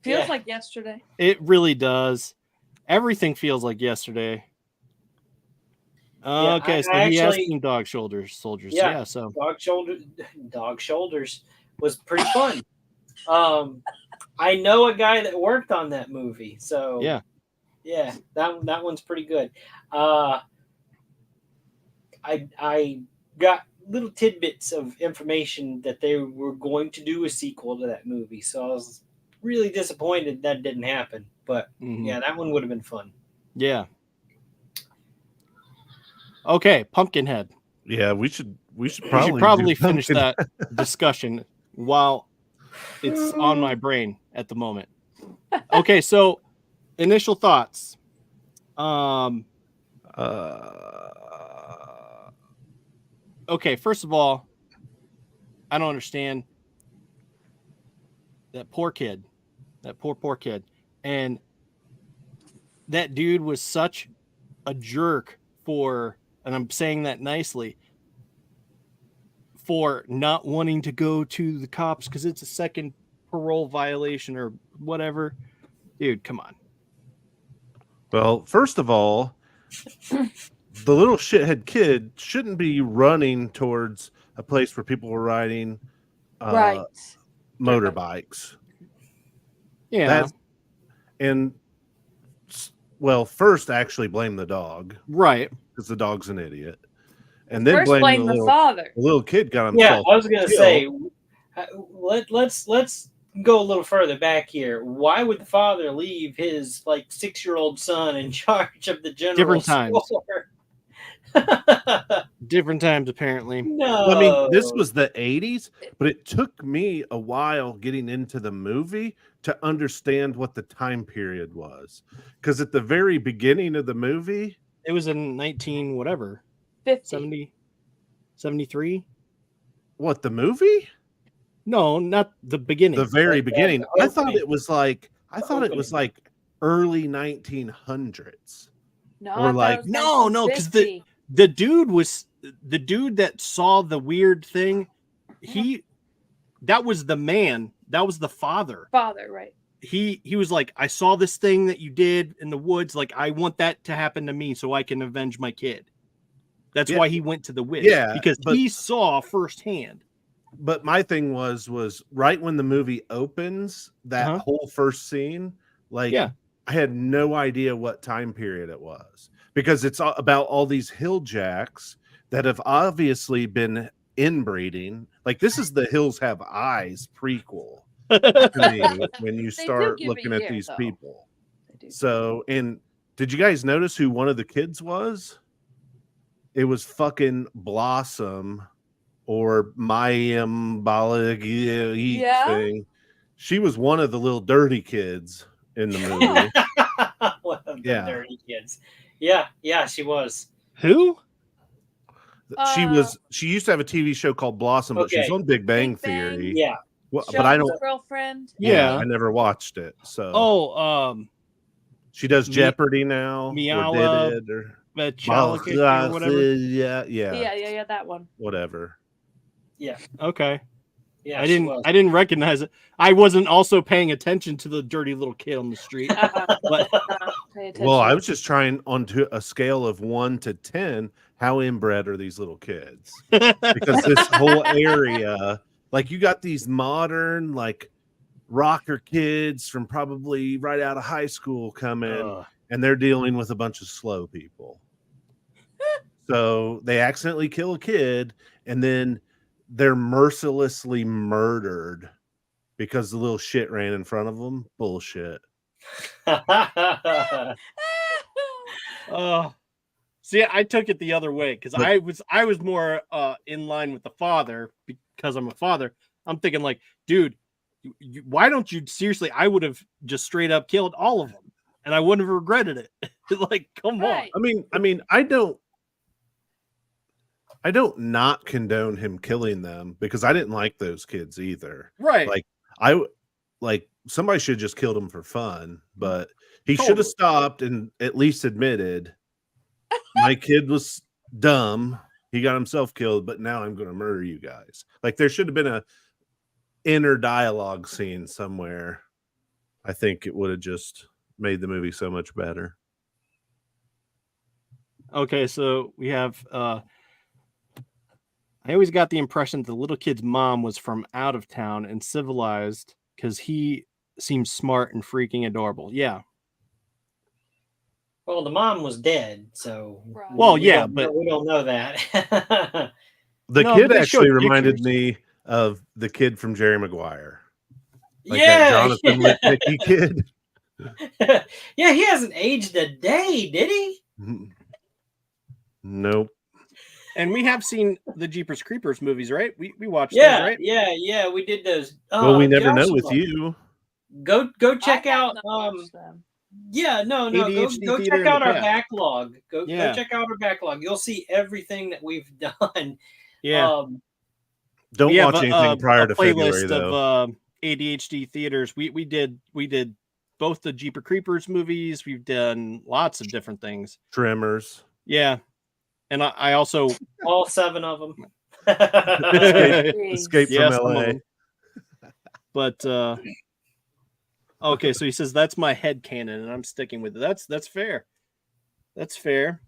Feels like yesterday. It really does. Everything feels like yesterday. Okay, so he has seen Dog Soldiers. Yeah, so Dog Shoulders was pretty fun. I know a guy that worked on that movie, so yeah, that one's pretty good. I got little tidbits of information that they were going to do a sequel to that movie, so I was really disappointed that didn't happen. But yeah, that one would have been fun. Yeah. Okay, Pumpkinhead. Yeah, we should probably finish that discussion while it's on my brain at the moment. Okay, so initial thoughts. Okay, first of all, I don't understand that poor kid. That poor kid. And that dude was such a jerk for, and I'm saying that nicely, for not wanting to go to the cops because it's a second parole violation or whatever. Dude, come on. Well, first of all, the little shithead kid shouldn't be running towards a place where people were riding motorbikes. Yeah. First actually blame the dog. Right. Because the dog's an idiot. And then first blame the father. The little kid got himself. Yeah, I was going to say, let's go a little further back here. Why would the father leave his 6-year-old son in charge of the general store? Different times, apparently. No. I mean, this was the 80s, but it took me a while getting into the movie to understand what the time period was. Because at the very beginning of the movie, it was in 19 whatever. 70, 73. What, the movie? No, not the beginning. The very beginning. I thought it was like early 1900s. No, or no, because the dude that saw the weird thing, that was the man. That was the father. Father, right. He was like, I saw this thing that you did in the woods. Like, I want that to happen to me so I can avenge my kid. That's why he went to the witch. Yeah, because he saw firsthand. But my thing was right when the movie opens, that whole first scene, I had no idea what time period it was because it's about all these hill jacks that have obviously been inbreeding. Like this is the Hills Have Eyes prequel to me when you start looking at these people. So, and did you guys notice who one of the kids was? It was fucking Blossom or Mayim Balagi thing. She was one of the little dirty kids in the movie. One of the dirty kids. Yeah, she was. Who? She used to have a TV show called Blossom, but she's on Big Bang Theory. Yeah. Well, but I don't. Girlfriend. Yeah, I never watched it. So. She does Jeopardy now. Miala, or did it, or whatever. Yeah, that one. Whatever. Yeah. Okay. Yeah, I didn't recognize it. I wasn't also paying attention to the dirty little kid on the street. Well, I was just trying onto a scale of 1 to 10. How inbred are these little kids? Because this whole area, like you got these modern, like rocker kids from probably right out of high school coming, and they're dealing with a bunch of slow people. So they accidentally kill a kid, and then they're mercilessly murdered because the little shit ran in front of them. Bullshit. See, I took it the other way because I was more in line with the father because I'm a father. I'm thinking like, dude, why don't you seriously? I would have just straight up killed all of them, and I wouldn't have regretted it. Like, come on. I mean, I don't not condone him killing them because I didn't like those kids either. Right. Like somebody should have just killed him for fun, but he should have stopped and at least admitted my kid was dumb. He got himself killed, but now I'm going to murder you guys. Like there should have been a inner dialogue scene somewhere. I think it would have just made the movie so much better. Okay, so we have I always got the impression the little kid's mom was from out of town and civilized because he seems smart and freaking adorable. Yeah. Well, the mom was dead, so but we don't know that. The kid actually reminded me of the kid from Jerry Maguire. Like that Jonathan Lipnicki kid. Yeah, he hasn't aged a day, did he? Nope. And we have seen the Jeepers Creepers movies, right? We watched those, right? Yeah, we did those. Well, we never know with you. Go check out ADHD go Theater check out our Past. backlog. Go check out our backlog. You'll see everything that we've done. Yeah. Don't watch anything prior to February though. Of ADHD theaters. We did both the Jeepers Creepers movies. We've done lots of different things. Tremors. Yeah. And I also all 7 of them. Escape from LA. But okay, so he says that's my headcanon, and I'm sticking with it. That's fair. That's fair.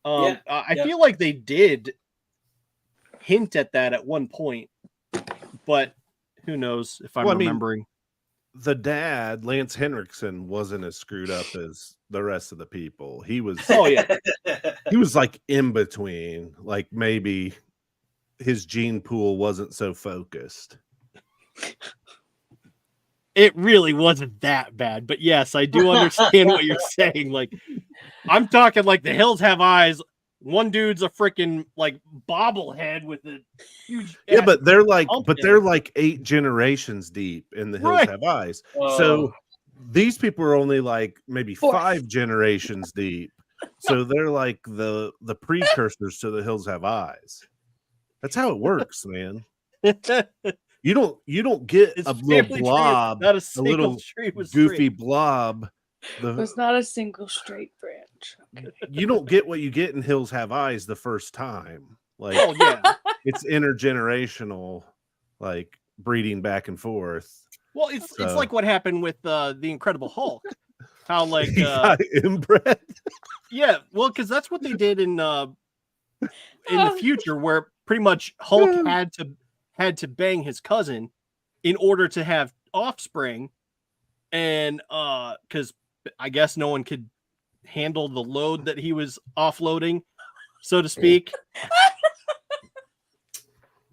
I feel like they did hint at that at one point, but who knows if I'm remembering. The dad, Lance Henriksen, wasn't as screwed up as the rest of the people. He was he was like in between. Like maybe his gene pool wasn't so focused. It really wasn't that bad, but yes, I do understand what you're saying. Like, I'm talking like the Hills Have Eyes. One dude's a freaking like bobblehead with a huge. Yeah, but they're like 8 generations deep in the Hills Have Eyes. So these people are only like maybe 5 generations deep. So they're like the precursors to the Hills Have Eyes. That's how it works, man. You don't get a little blob, not a little goofy blob. It's not a single straight branch. Okay. You don't get what you get in Hills Have Eyes the first time. Like, it's intergenerational, like breeding back and forth. Well, it's like what happened with the Incredible Hulk. How like inbred. Yeah, well, because that's what they did in the future, where pretty much Hulk had to bang his cousin in order to have offspring, and because I guess no one could handle the load that he was offloading, so to speak.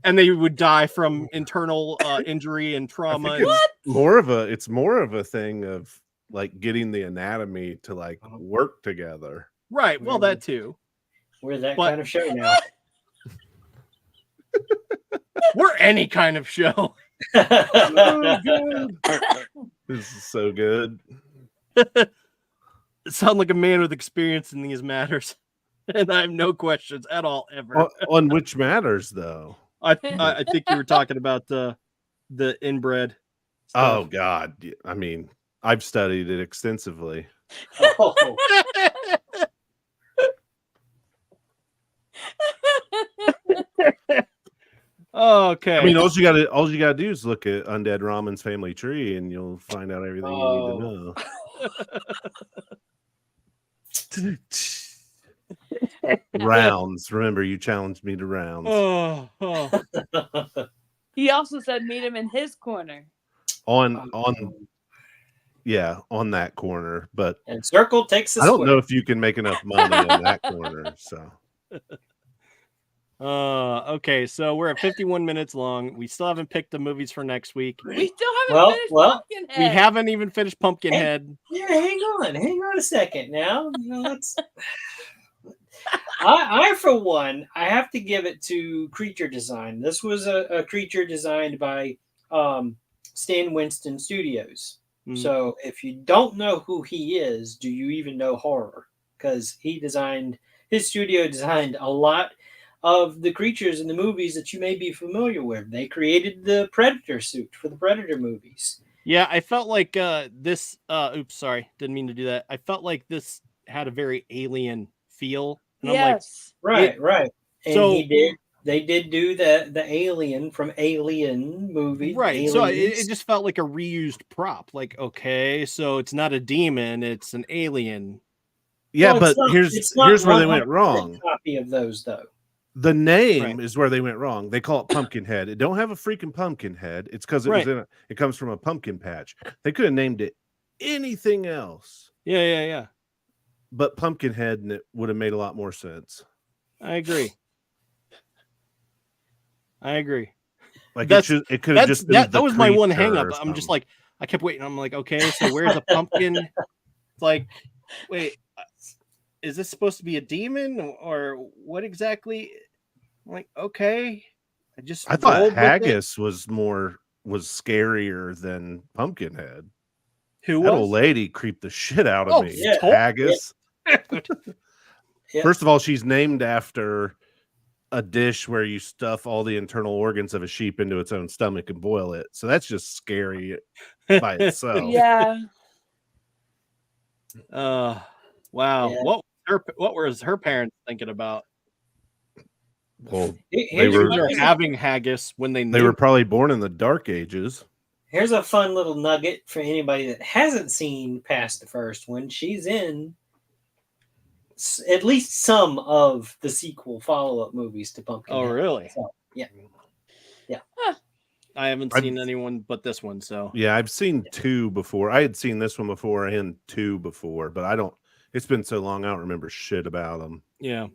and they would die from internal injury and trauma. It's more of a thing of like getting the anatomy to like work together. Right. Well, that too. We're that kind of show now. We're any kind of show. Oh, this is so good. Sound like a man with experience in these matters, and I have no questions at all ever. On which matters, though? I think you were talking about the inbred stuff. Oh God, I mean, I've studied it extensively. Oh. Okay. I mean, all you gotta do is look at Undead Ramen's family tree, and you'll find out everything you need to know. Rounds. Remember, you challenged me to rounds. He also said meet him in his corner. On that corner, but and circle takes. I don't know if you can make enough money in that corner. So. Okay, so we're at 51 minutes long. We still haven't picked the movies for next week. We still haven't finished Pumpkinhead. We haven't even finished Pumpkinhead. Hang on a second now. Let's. I for one, I have to give it to creature design. This was a creature designed by Stan Winston Studios. So if you don't know who he is, do you even know horror? Because his studio designed a lot of the creatures in the movies that you may be familiar with. They created the Predator suit for the Predator movies. Yeah, I felt like this. Oops, sorry, didn't mean to do that. I felt like this had a very alien feel. And yes. I'm like, right. And so they did do the alien from Alien movie. Right. Aliens. So it just felt like a reused prop. Like, okay, so it's not a demon, it's an alien. Yeah, but here's where they went wrong. Copy of those though. The name is where they went wrong. They call it Pumpkinhead. It don't have a freaking pumpkin head. It's because it comes from a pumpkin patch. They could have named it anything else. Yeah. But Pumpkinhead, and it would have made a lot more sense. I agree. Like it could have just been that was my one hang up. I'm just like, I kept waiting. I'm like, okay, so where's the pumpkin? It's like, wait, is this supposed to be a demon or what exactly? I'm like, okay. I thought Haggis was scarier than Pumpkinhead. Who that was? old lady creeped the shit out of me. Yeah. Haggis. Yeah. First of all, she's named after a dish where you stuff all the internal organs of a sheep into its own stomach and boil it. So that's just scary by itself. Yeah. Wow. Yeah. What was her parents thinking about? Well, they were having haggis when they were probably born in the Dark Ages. Here's a fun little nugget for anybody that hasn't seen past the first one. She's in at least some of the sequel follow-up movies to Pumpkinhead. Oh, really? So, yeah. Huh. I haven't seen anyone but this one. So yeah, I've seen two before. I had seen this one before and two before, but it's been so long I don't remember shit about them. Yeah.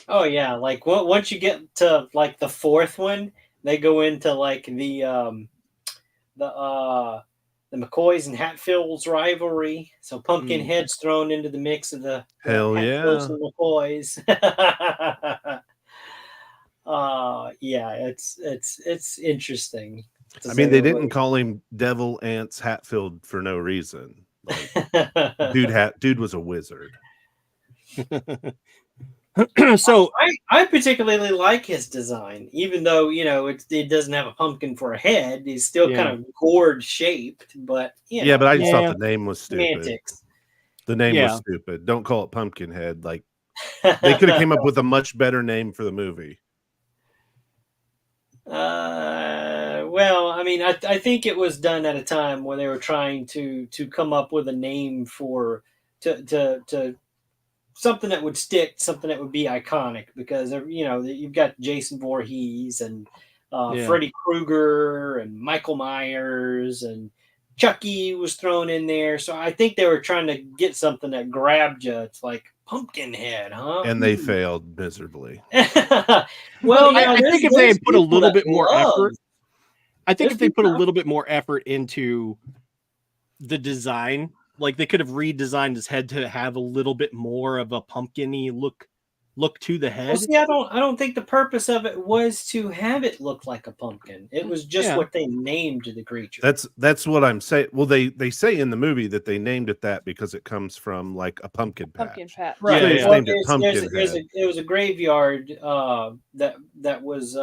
Oh yeah, like once you get to like the fourth one, they go into like the McCoys and Hatfields rivalry. So Pumpkinhead's thrown into the mix of the Hatfields and McCoys. It's interesting. I mean, they didn't call him Devil Ants Hatfield for no reason. Like, dude was a wizard. So I particularly like his design, even though it doesn't have a pumpkin for a head. He's still kind of gourd shaped, but but I just thought the name was stupid. Semantics. The name was stupid. Don't call it Pumpkinhead. Like they could have came up with a much better name for the movie. Well, I mean, I think it was done at a time where they were trying to come up with a name for to something that would stick, something that would be iconic, because you've got Jason Voorhees and Freddy Krueger and Michael Myers and Chucky was thrown in there. So I think they were trying to get something that grabbed you. It's like Pumpkinhead, huh? And they failed miserably. Well, I think if they had put a little bit more effort, I think There's if they put a people- little bit more effort into the design, like they could have redesigned his head to have a little bit more of a pumpkin-y look to the head. Well, see, I don't think the purpose of it was to have it look like a pumpkin. It was just what they named the creature. That's what I'm saying. Well, they say in the movie that they named it that because it comes from like a pumpkin patch. Right. Yeah, They yeah. named it Pumpkinhead. It was a graveyard that was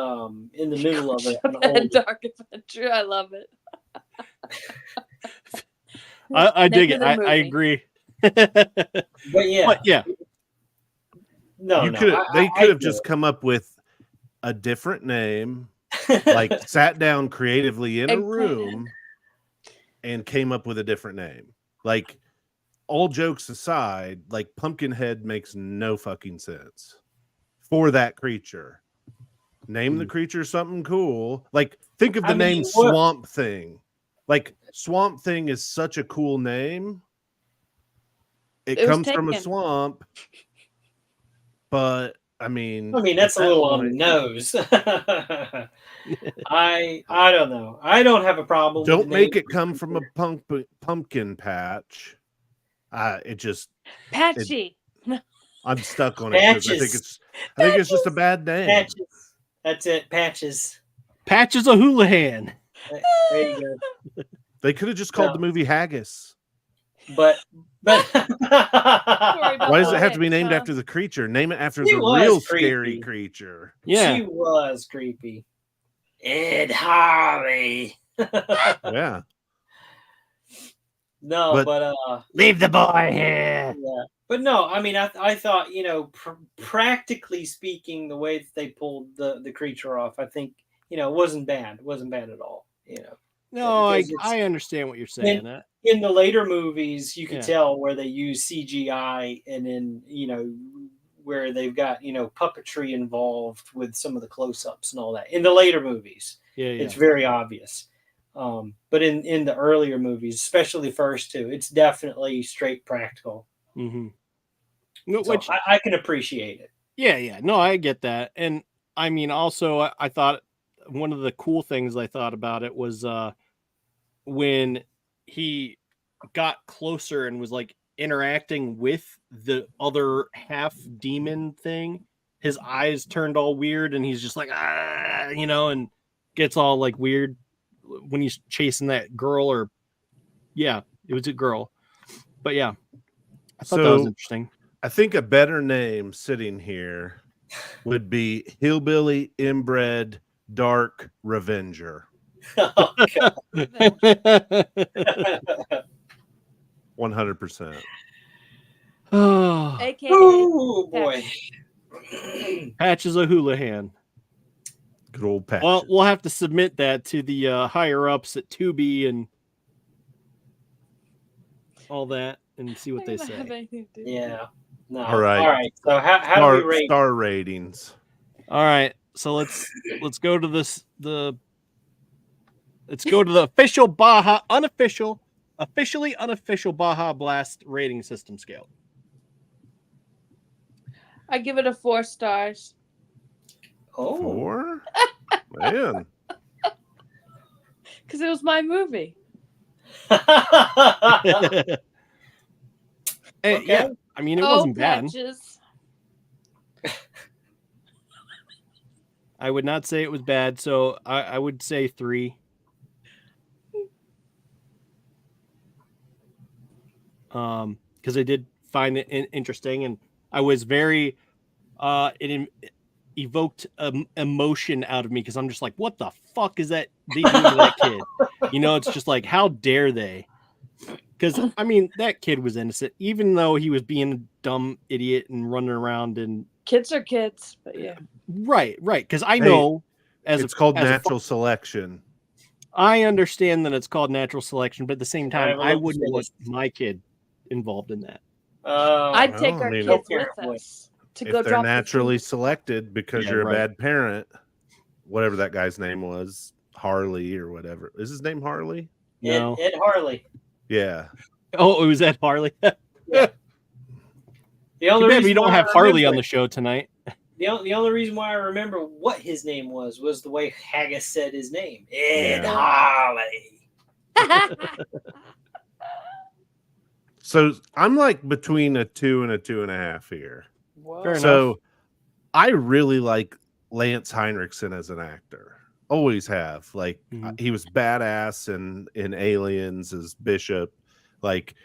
in the middle of it. That dark adventure. I love it. I dig it. I agree. But yeah. No, they could have just come up with a different name, like sat down creatively in a room and came up with a different name. Like, all jokes aside, like Pumpkinhead makes no fucking sense for that creature. Name the creature something cool. Like, think of the name Swamp Thing. Like, Swamp Thing is such a cool name. It comes from a swamp. But I mean that's a little on the nose. I don't know. I don't have a problem. Don't make it come from a pumpkin patch. It just Patchy. I'm stuck on it because I think it's just a bad name. Patches. That's it. Patches. Patches of Houlihan. There you go. They could have just called the movie Haggis. But why does it have to be named after the creature? Name it after the real scary creature. Yeah, she was creepy. Ed Harley. Yeah. No, but leave the boy here. Yeah, but no, I mean, I thought, practically speaking, the way that they pulled the creature off, I think, it wasn't bad. It wasn't bad at all. No, I understand what you're saying. In the later movies, you could tell where they use CGI, and then where they've got puppetry involved with some of the close-ups and all that. In the later movies, it's very obvious. But in the earlier movies, especially the first two, it's definitely straight practical. Mm-hmm. So I can appreciate it. Yeah. No, I get that. And I mean, also, I thought one of the cool things I thought about it was when he got closer and was like interacting with the other half demon thing, his eyes turned all weird and he's just like, and gets all like weird when he's chasing that girl, or it was a girl. But yeah, I thought that was interesting. I think a better name sitting here would be Hillbilly Inbred Dark Revenger. 100%. Oh boy. Patches of Houlihan. Good old Patches. Well, we'll have to submit that to the higher ups at Tubi and all that and see what they say. Yeah. No. All right. So how do we rate star ratings? All right. So let's go to this let's go to the officially unofficial Baja Blast rating system scale. I give it a 4 stars. Oh, 4? Man. Because it was my movie. Hey, yeah, I mean, it wasn't bad. I would not say it was bad, so I would say 3. Because I did find it interesting, and I was very it evoked emotion out of me because I'm just like, what the fuck is that they doing to that kid? It's just like, how dare they? Because I mean, that kid was innocent, even though he was being a dumb idiot and running around. And kids are kids, but yeah, right. Because I know it's called natural selection. I understand that it's called natural selection, but at the same time, I wouldn't want my kid involved in that. I'd take our kids with us to go. If they're naturally selected because you're a bad parent, whatever that guy's name was, Harley or whatever. Is his name Harley? No. Ed Harley. Yeah. Oh, it was Ed Harley. Yeah. The only Too bad reason we don't why have I Farley remember on the show tonight. The only reason why I remember what his name was the way Haggis said his name. Ed Harley. So I'm like between a 2 and a 2.5 here. Whoa. So I really like Lance Henriksen as an actor. Always have. Like he was badass in Aliens as Bishop. Like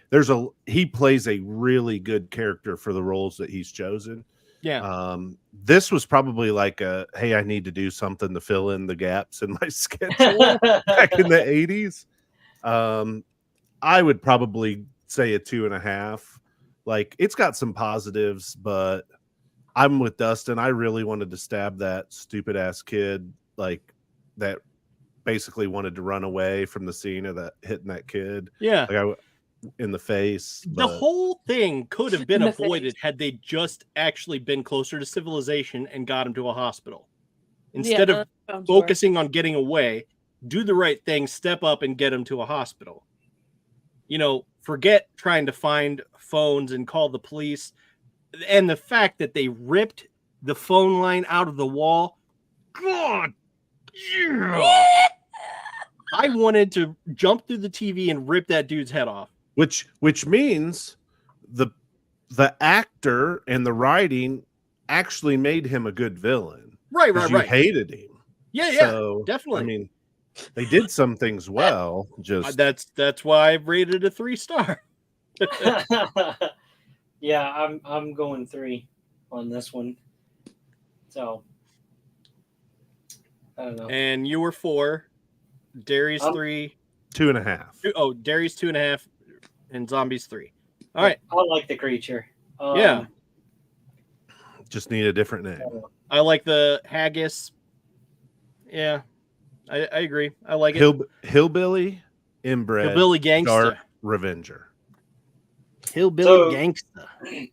he plays a really good character for the roles that he's chosen. Yeah. This was probably like hey, I need to do something to fill in the gaps in my schedule back in the 80s. I would probably say a 2.5. Like it's got some positives, but I'm with Dustin. I really wanted to stab that stupid ass kid, like that basically wanted to run away from the scene of that hitting that kid. Yeah. Like in the face. The whole thing could have been In the avoided face. had they just actually been closer to civilization and got him to a hospital. Instead of focusing on getting away, do the right thing, step up and get him to a hospital. You know, forget trying to find phones and call the police. And the fact that they ripped the phone line out of the wall. God, yeah. I wanted to jump through the TV and rip that dude's head off. Which means the actor and the writing actually made him a good villain. Right. You hated him. Yeah, so, definitely. I mean, they did some things well. Just that's why I've rated a 3-star. Yeah, I'm going 3 on this one. So I don't know. And you were 4. Darius 3. 2.5. Oh, Darius 2.5, and Zombies 3. All right. I like the creature. Yeah. Just need a different name. I like the haggis. Yeah, I agree. I like it. Hillbilly, inbred, Hillbilly gangsta, dark revenger. Hillbilly gangsta.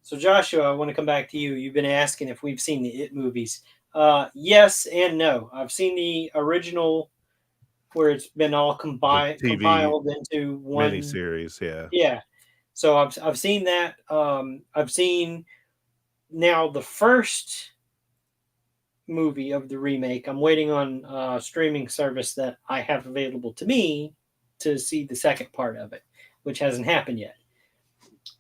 So Joshua, I want to come back to you. You've been asking if we've seen the It movies. Yes and no. I've seen the original where it's been all compiled into one miniseries. Yeah. Yeah. So I've seen that. I've seen now the first movie of the remake. I'm waiting on a streaming service that I have available to me to see the second part of it, which hasn't happened yet.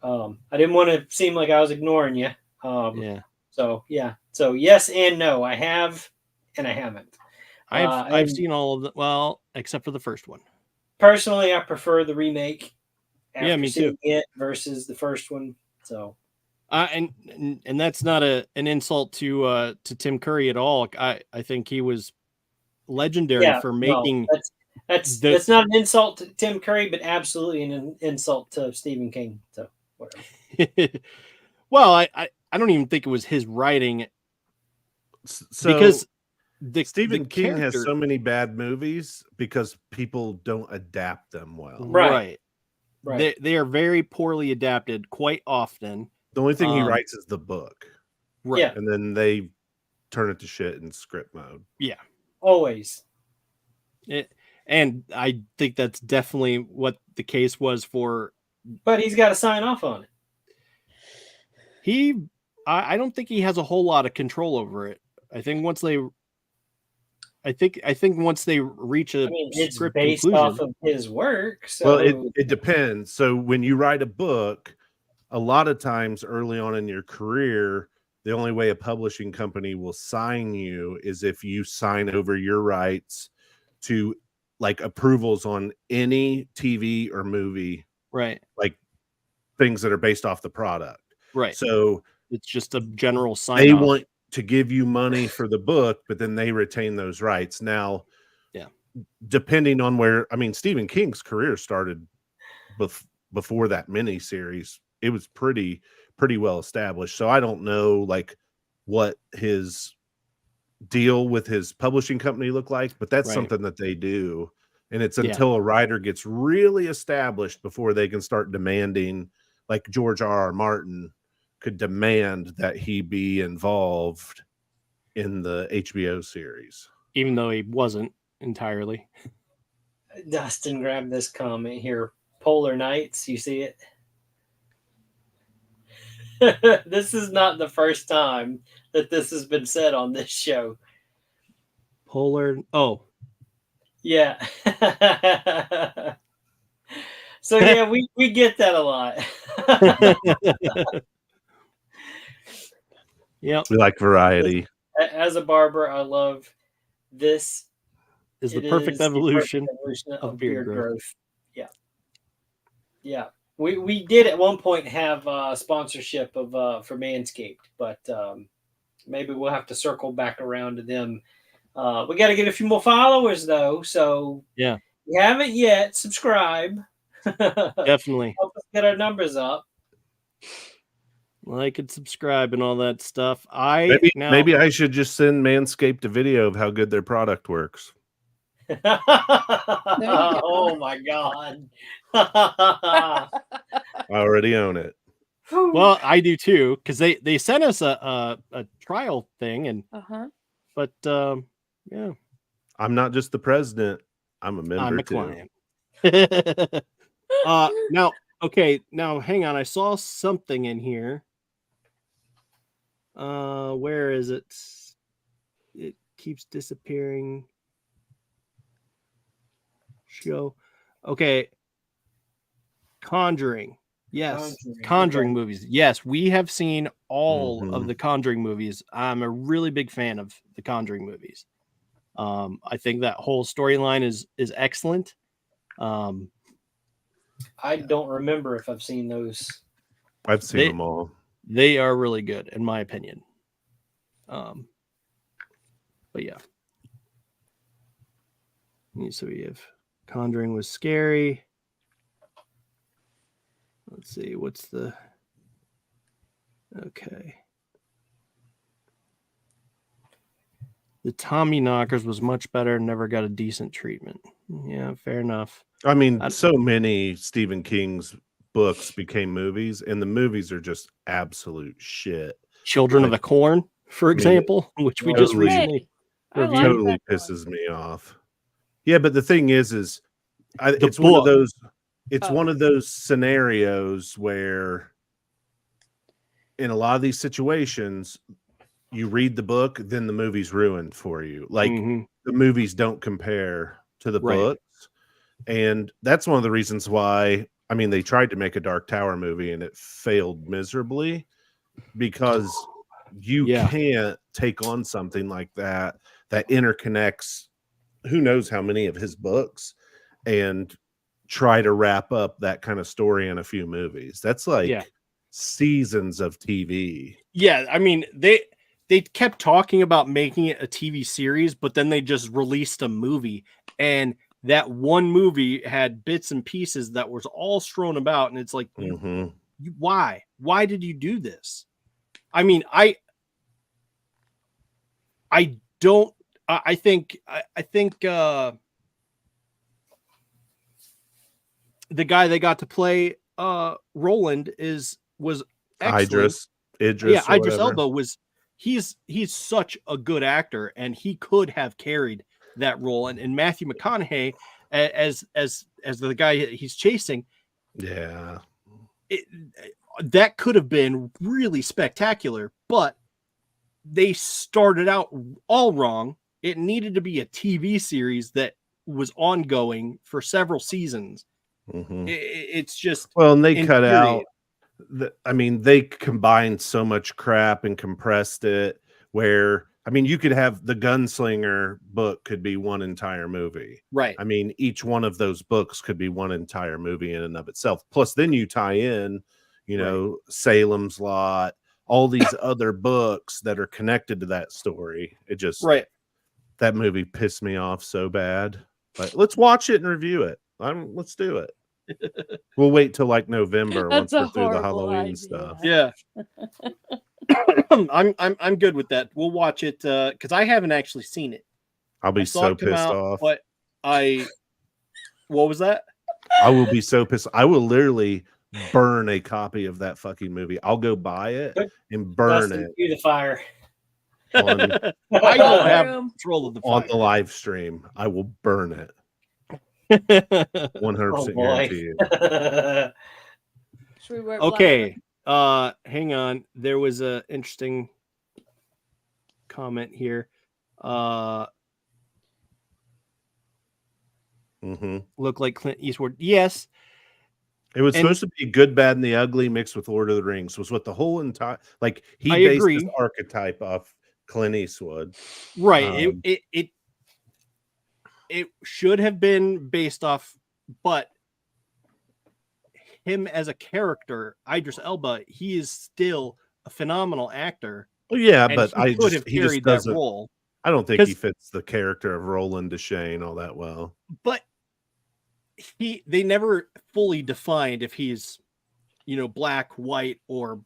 I didn't want to seem like I was ignoring you. Yeah. So yeah. So yes and no. I have and I haven't. I've seen all of the, well, except for the first one. Personally, I prefer the remake. Yeah, me too. It versus the first one. So. And that's not an insult to Tim Curry at all. I think he was legendary for making. No, that's not an insult to Tim Curry, but absolutely an insult to Stephen King. So whatever. Well, I don't even think it was his writing. So because Stephen King has so many bad movies because people don't adapt them well. Right. They are very poorly adapted quite often. The only thing he writes is the book. Right. Yeah. And then they turn it to shit in script mode. Yeah. Always. And I think that's definitely what the case was for. But he's got to sign off on it. I don't think he has a whole lot of control over it. I think once they reach a it's script based conclusion, off of his work. So. Well, it depends. So when you write a book, a lot of times early on in your career, the only way a publishing company will sign you is if you sign over your rights to like approvals on any TV or movie, right? Like things that are based off the product, right? So it's just a general sign. They want to give you money for the book, but then they retain those rights. Now, yeah, depending on where, I mean, Stephen King's career started before that miniseries. It was pretty well established. So I don't know like what his deal with his publishing company looked like, but that's something that they do. And it's until a writer gets really established before they can start demanding, like George R.R. Martin could demand that he be involved in the HBO series. Even though he wasn't entirely. Dustin grabbed this comment here. Polar Nights, you see it? This is not the first time that this has been said on this show. Polar. Oh, yeah. So yeah, we get that a lot. Yep. We like variety. As a barber, I love this. Is the perfect evolution of beard growth. Yeah. Yeah. We did at one point have sponsorship of for Manscaped, but maybe we'll have to circle back around to them. We got to get a few more followers though, so yeah, if you haven't yet, subscribe. Definitely help us get our numbers up. Like and subscribe and all that stuff. Maybe I should just send Manscaped a video of how good their product works. Oh my god. I already own it. Well, I do too, because they sent us a trial thing, and but yeah, I'm not just the president, I'm a member. I'm a too. client. Now hang on, I saw something in here. Where is it? It keeps disappearing. Show. Okay. Conjuring. Yes. Conjuring movies. Yes, we have seen all of the Conjuring movies. I'm a really big fan of the Conjuring movies. I think that whole storyline is excellent. I don't remember if I've seen those. I've seen them all. They are really good, in my opinion. But yeah. So we have Conjuring was scary. Let's see, what's the... Okay. The Tommy Knockers was much better and never got a decent treatment. Yeah, fair enough. I mean, so many Stephen King's books became movies, and the movies are just absolute shit. Children of the Corn, for example, which we just recently reviewed. Totally pisses me off. Yeah, but the thing is it's one of those. It's one of those scenarios where, in a lot of these situations, you read the book, then the movie's ruined for you. Like the movies don't compare to the books, and that's one of the reasons why. I mean, they tried to make a Dark Tower movie and it failed miserably because you can't take on something like that interconnects who knows how many of his books and try to wrap up that kind of story in a few movies. That's like seasons of TV. Yeah, I mean, they kept talking about making it a TV series, but then they just released a movie, and that one movie had bits and pieces that was all strewn about, and it's like, why? Why did you do this? I mean, I think the guy they got to play Roland was excellent. Idris Elba was he's such a good actor, and he could have carried that role. And Matthew McConaughey as the guy he's chasing, that could have been really spectacular, but they started out all wrong. It needed to be a TV series that was ongoing for several seasons. It's just and they cut out. They combined so much crap and compressed it. Where you could have the Gunslinger book could be one entire movie, right? I mean, each one of those books could be one entire movie in and of itself. Plus, then you tie in, Salem's Lot, all these other books that are connected to that story. It just that movie pissed me off so bad. But let's watch it and review it. Let's do it. We'll wait till like November once we're through the Halloween stuff. Yeah. I'm good with that. We'll watch it because I haven't actually seen it. I'll be so pissed off. But what was that? I will be so pissed. I will literally burn a copy of that fucking movie. I'll go buy it and burn it. To the fire. I don't have control of the fire. On the live stream. I will burn it. 100% guaranteed. Okay. hang on. There was a interesting comment here. Look like Clint Eastwood. Yes. It was supposed to be Good, Bad, and the Ugly mixed with Lord of the Rings. Was what the whole entire he based his archetype off Clint Eastwood. Right. It should have been based off, but him as a character, Idris Elba, he is still a phenomenal actor. Oh yeah, but he just doesn't. That role. I don't think he fits the character of Roland Deschain all that well. But they never fully defined if he's, black, white, or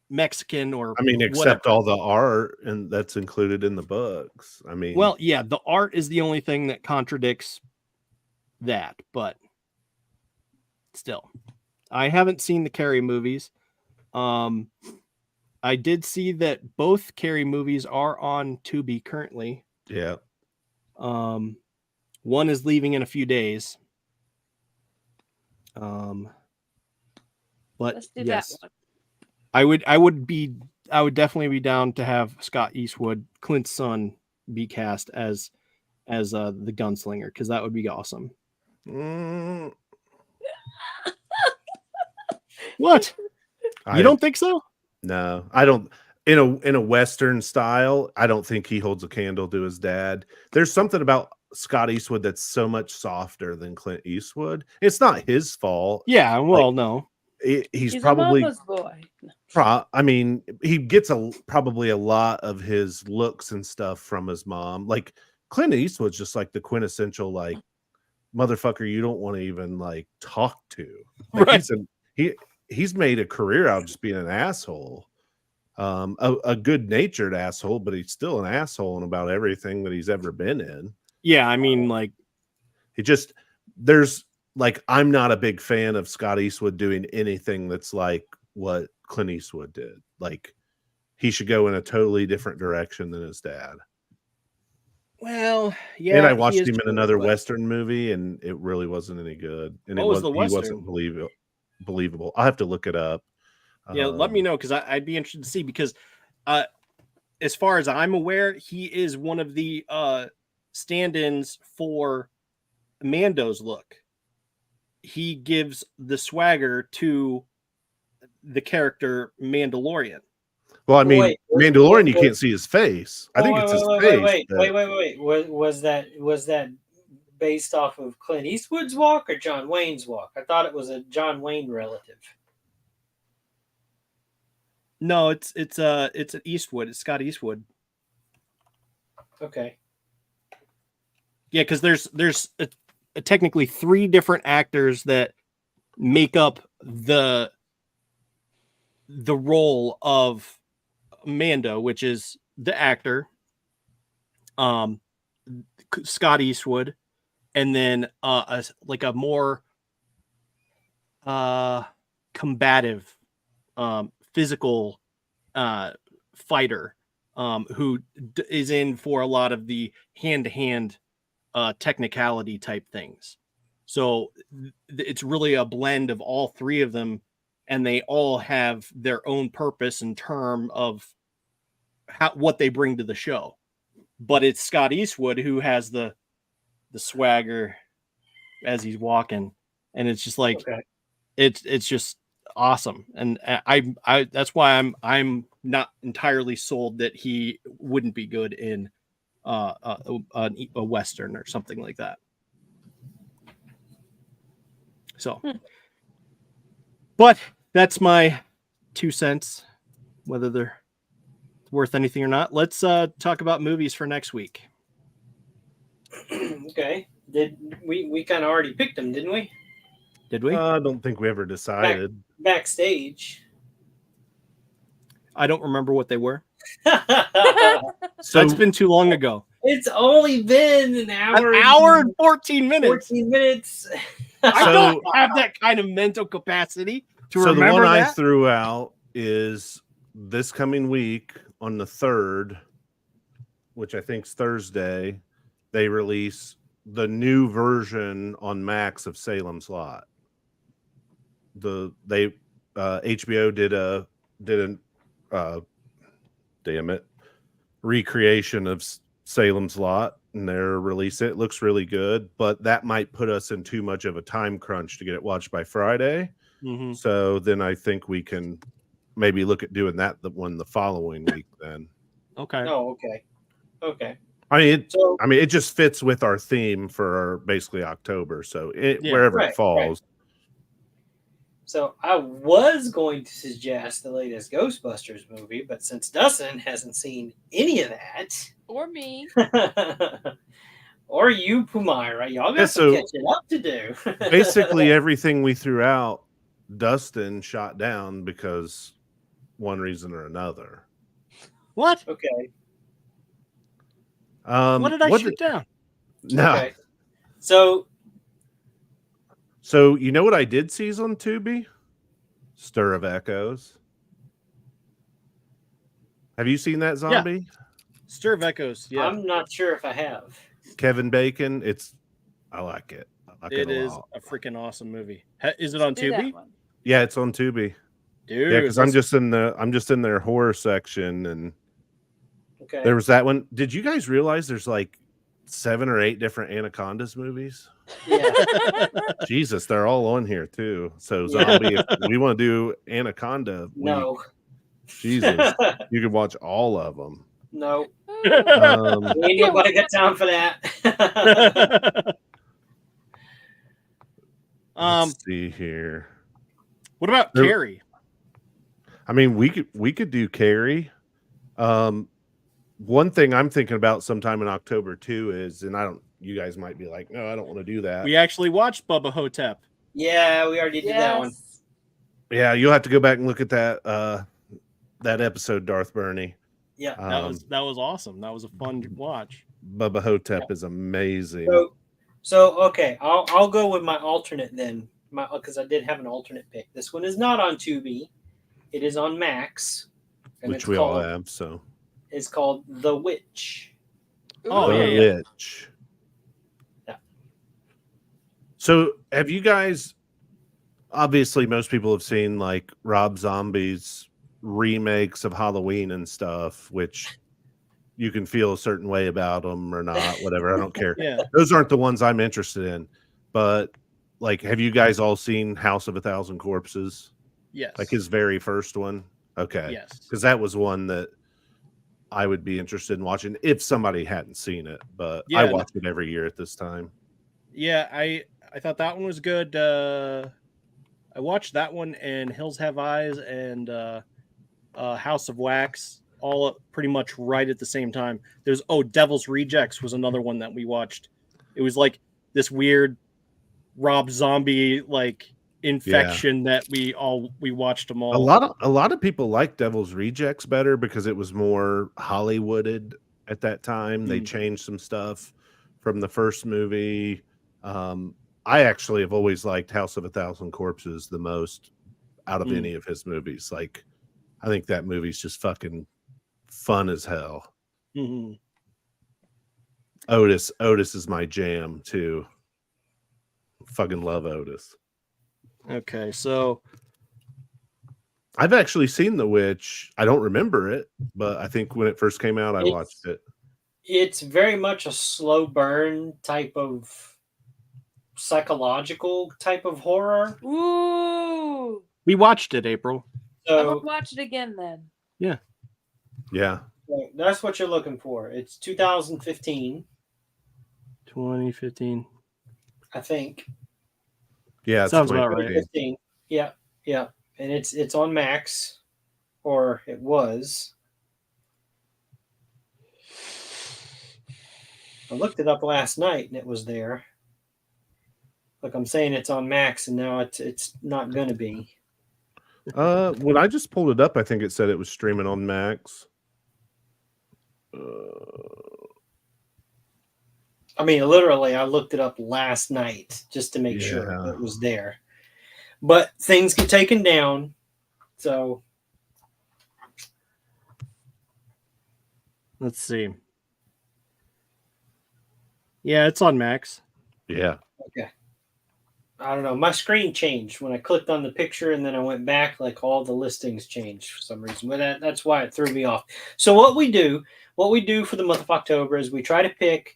Mexican, or except all the art, and that's included in the books. Well, yeah, the art is the only thing that contradicts that, but still, I haven't seen the Carrie movies. I did see that both Carrie movies are on Tubi currently. Yeah. One is leaving in a few days. But let's do yes, that one. I would definitely be down to have Scott Eastwood, Clint's son, be cast as the gunslinger, because that would be awesome. What? You don't think so? No, I don't. In a Western style, I don't think he holds a candle to his dad. There's something about Scott Eastwood that's so much softer than Clint Eastwood. It's not his fault. Yeah, well, no. He's probably a mama's boy. He gets probably a lot of his looks and stuff from his mom. Like Clint Eastwood's just like the quintessential motherfucker you don't want to even talk to. Right. He's made a career out of just being an asshole. A good-natured asshole, but he's still an asshole in about everything that he's ever been in. Yeah, I'm not a big fan of Scott Eastwood doing anything that's like what Clint Eastwood did. He should go in a totally different direction than his dad. Well, yeah. And I watched him in another Western movie, and it really wasn't any good. And what was the Western? He wasn't believable. I'll have to look it up. Yeah, let me know, because I'd be interested to see, because as far as I'm aware, he is one of the stand-ins for Mando's look. He gives the swagger to the character Mandalorian. Well, Mandalorian, you can't see his face. I think it's his face. Wait. Was that based off of Clint Eastwood's walk or John Wayne's walk? I thought it was a John Wayne relative. No, it's an Eastwood. It's Scott Eastwood. Okay. Yeah, because there's technically 3 different actors that make up the role of Mando, which is the actor, Scott Eastwood, and then a more combative, physical fighter who is in for a lot of the hand-to-hand technicality type things. So it's really a blend of all 3 of them, and they all have their own purpose in terms of what they bring to the show. But it's Scott Eastwood who has the swagger as he's walking, and it's just it's just awesome. And I that's why I'm not entirely sold that he wouldn't be good in a Western or something like that. So, but that's my 2 cents, whether they're worth anything or not. Let's talk about movies for next week. Okay. Did we kind of already picked them, didn't we? Did we? I don't think we ever decided. Backstage. I don't remember what they were. So it's been too long ago. It's only been an hour and 14 minutes. 14 minutes. I don't have that kind of mental capacity to remember the one that. I threw out is this coming week on the 3rd, which I think is Thursday, they release the new version on Max of Salem's Lot. HBO did a damn it, recreation of Salem's Lot, and they're releasing it. It looks really good, but that might put us in too much of a time crunch to get it watched by Friday. Mm-hmm. So then I think we can maybe look at doing that the following week then. Okay. Oh, okay. Okay. I mean, it just fits with our theme for basically October. So wherever it falls. Right. So I was going to suggest the latest Ghostbusters movie, but since Dustin hasn't seen any of that, or me, or you, Pumaira, y'all got some catching up to do. Basically, everything we threw out, Dustin shot down because one reason or another. What? Okay. What did I shoot down? No. Okay. So you know what I did seize on Tubi? Stir of Echoes. Have you seen that, Zombie? Yeah. Stir of Echoes. Yeah. I'm not sure if I have. Kevin Bacon. I like it. It is a freaking awesome movie. Is it on Tubi? Yeah, it's on Tubi. Dude, yeah, because I'm just in their horror section, and there was that one. Did you guys realize there's like 7 or 8 different Anacondas movies? Yeah. Jesus, they're all on here too. So Zombie, if we want to do Anaconda, no. Jesus, you can watch all of them. No. Ain't nobody got time for that. Let's see here. What about Carrie? I mean, we could do Carrie. One thing I'm thinking about sometime in October too is, and you guys might be like, no, I don't want to do that. We actually watched Bubba Hotep. Yeah, we already did that one. Yeah, you'll have to go back and look at that episode, Darth Bernie. Yeah, that was awesome. That was a fun watch. Bubba Hotep is amazing. So okay, I'll go with my alternate then, because I did have an alternate pick. This one is not on Tubi; it is on Max, which we all have. So it's called The Witch. Oh, The Witch. Yeah. So have you guys? Obviously, most people have seen like Rob Zombie's remakes of Halloween and stuff, which you can feel a certain way about them or not, whatever. I don't care. Yeah. Those aren't the ones I'm interested in. But like, have you guys all seen House of a Thousand Corpses? Yes. Like his very first one? Okay. Yes. Because that was one that I would be interested in watching if somebody hadn't seen it. But I watch it every year at this time. Yeah, I thought that one was good. I watched that one and Hills Have Eyes and House of Wax, all pretty much right at the same time. There's Devil's Rejects was another one that we watched. It was like this weird Rob Zombie like infection that we watched them all. A lot of people like Devil's Rejects better because it was more Hollywooded at that time. They changed some stuff from the first movie. I actually have always liked House of a Thousand Corpses the most out of any of his movies. Like, I think that movie's just fucking fun as hell. Mm-hmm. Otis is my jam too. Fucking love Otis. Okay, so I've actually seen The Witch. I don't remember it, but I think when it first came out, I watched it. It's very much a slow burn type of psychological type of horror. Ooh. We watched it, April. So I'm gonna watch it again then. Yeah. Yeah. So that's what you're looking for. It's 2015. 2015. I think. Yeah, sounds about right. Yeah, yeah. And it's on Max, or it was. I looked it up last night and it was there. Look, I'm saying it's on Max and now it's not gonna be. When I just pulled it up, I think it said it was streaming on Max. I mean, literally, I looked it up last night just to make sure it was there. But things get taken down, so let's see. Yeah, it's on Max. Yeah. Okay. I don't know. My screen changed when I clicked on the picture, and then I went back. Like all the listings changed for some reason. But that's why it threw me off. So what we do for the month of October is we try to pick,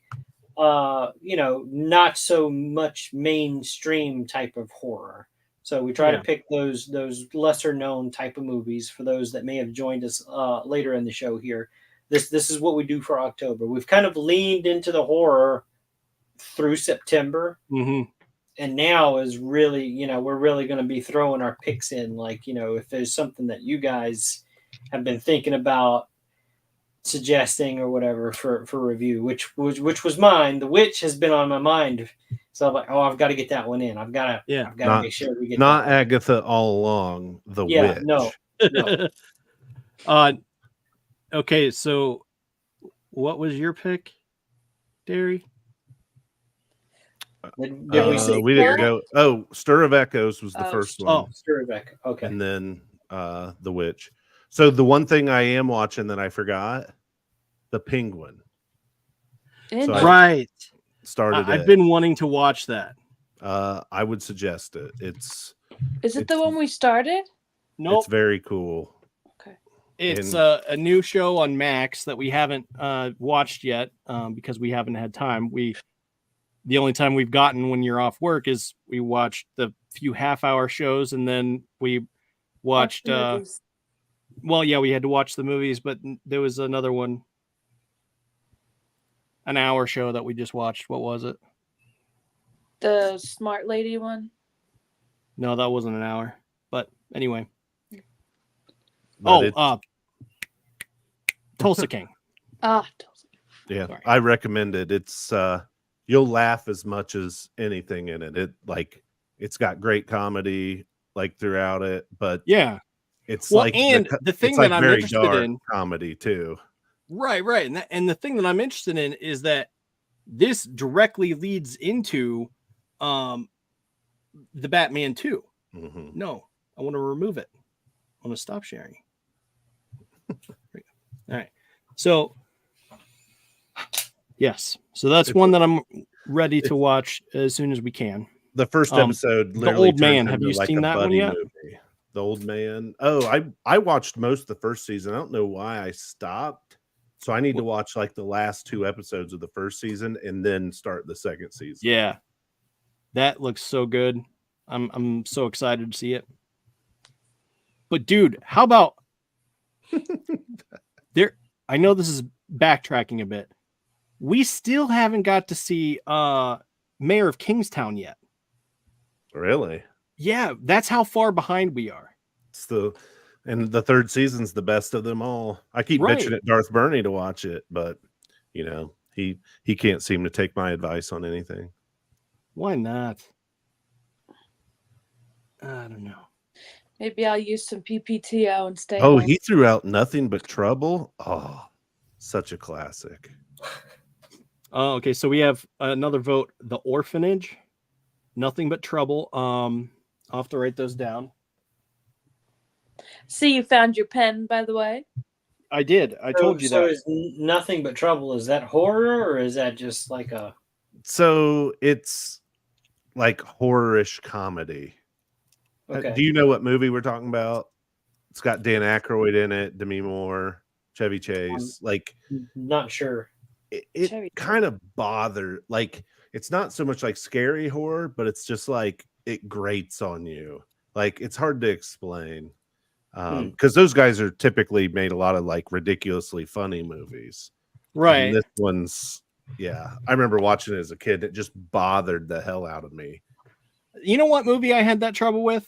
not so much mainstream type of horror. So we try to pick those lesser known type of movies for those that may have joined us later in the show here. This is what we do for October. We've kind of leaned into the horror through September. Mm-hmm. And now is really, we're really going to be throwing our picks in. Like, if there's something that you guys have been thinking about suggesting or whatever for review, which was mine. The Witch has been on my mind. So I'm like, I've got to get that one in. I've got to make sure we get not that Agatha all along. The Witch. No. Okay, so what was your pick, Derry? We didn't go. Oh, Stir of Echoes was the first one. Oh, Stir of Echoes. Okay. And then The Witch. So the one thing I am watching that I forgot, The Penguin. So right. I've been wanting to watch that. I would suggest it. Is it the one we started? Nope. It's very cool. Okay. It's a new show on Max that we haven't watched yet because we haven't had time. The only time we've gotten when you're off work is we watched the few half-hour shows, and then we watched. We had to watch the movies, but there was another one, an hour show that we just watched. What was it? The Smart Lady one. No, that wasn't an hour. But anyway. Tulsa King. Tulsa. Yeah, sorry. I recommend it. It's you'll laugh as much as anything in it. It's got great comedy throughout it, but it's the thing that I'm very interested dark in comedy too. Right. And the thing that I'm interested in is that this directly leads into the Batman 2. Mm-hmm. No, I want to remove it. I want to stop sharing. All right. So yes. So that's one that I'm ready to watch as soon as we can. The first episode, The Old Man. Have you seen that one yet? Movie. The Old Man. Oh, I watched most of the first season. I don't know why I stopped. So I need to watch the last 2 episodes of the first season and then start the second season. Yeah. That looks so good. I'm so excited to see it. But dude, how about I know this is backtracking a bit. We still haven't got to see Mayor of Kingstown yet. Really? Yeah, that's how far behind we are. And the third season's the best of them all. I keep bitching at Darth Burney to watch it, but he can't seem to take my advice on anything. Why not? I don't know. Maybe I'll use some PPTO and stay. Oh, home. he threw out Nothing But Trouble. Oh, such a classic. Oh, okay. So we have another vote. The Orphanage, Nothing But Trouble. I'll have to write those down. See, you found your pen, by the way. I did. I told you that. So is Nothing But Trouble, is that horror or is that just like a... So it's like horror-ish comedy. Okay. Do you know what movie we're talking about? It's got Dan Aykroyd in it, Demi Moore, Chevy Chase. Not sure. It kind of bothered. It's not so much like scary horror, but it's just it grates on you. It's hard to explain. Because those guys are typically made a lot of ridiculously funny movies. Right. And this one's, I remember watching it as a kid. It just bothered the hell out of me. You know what movie I had that trouble with?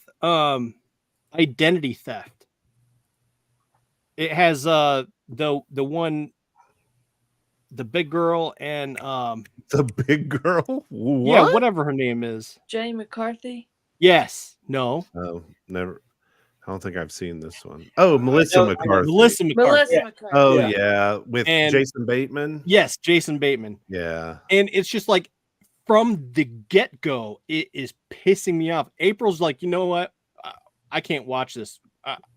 Identity Theft. It has the one, the big girl and the big girl. What? Yeah, whatever her name is. Jenny McCarthy. Yes. No. Oh, never. I don't think I've seen this one. Oh, Melissa McCarthy. Melissa McCarthy. Oh yeah, with Jason Bateman. Yes, Jason Bateman. Yeah. And it's just from the get-go, it is pissing me off. April's like, you know what? I can't watch this.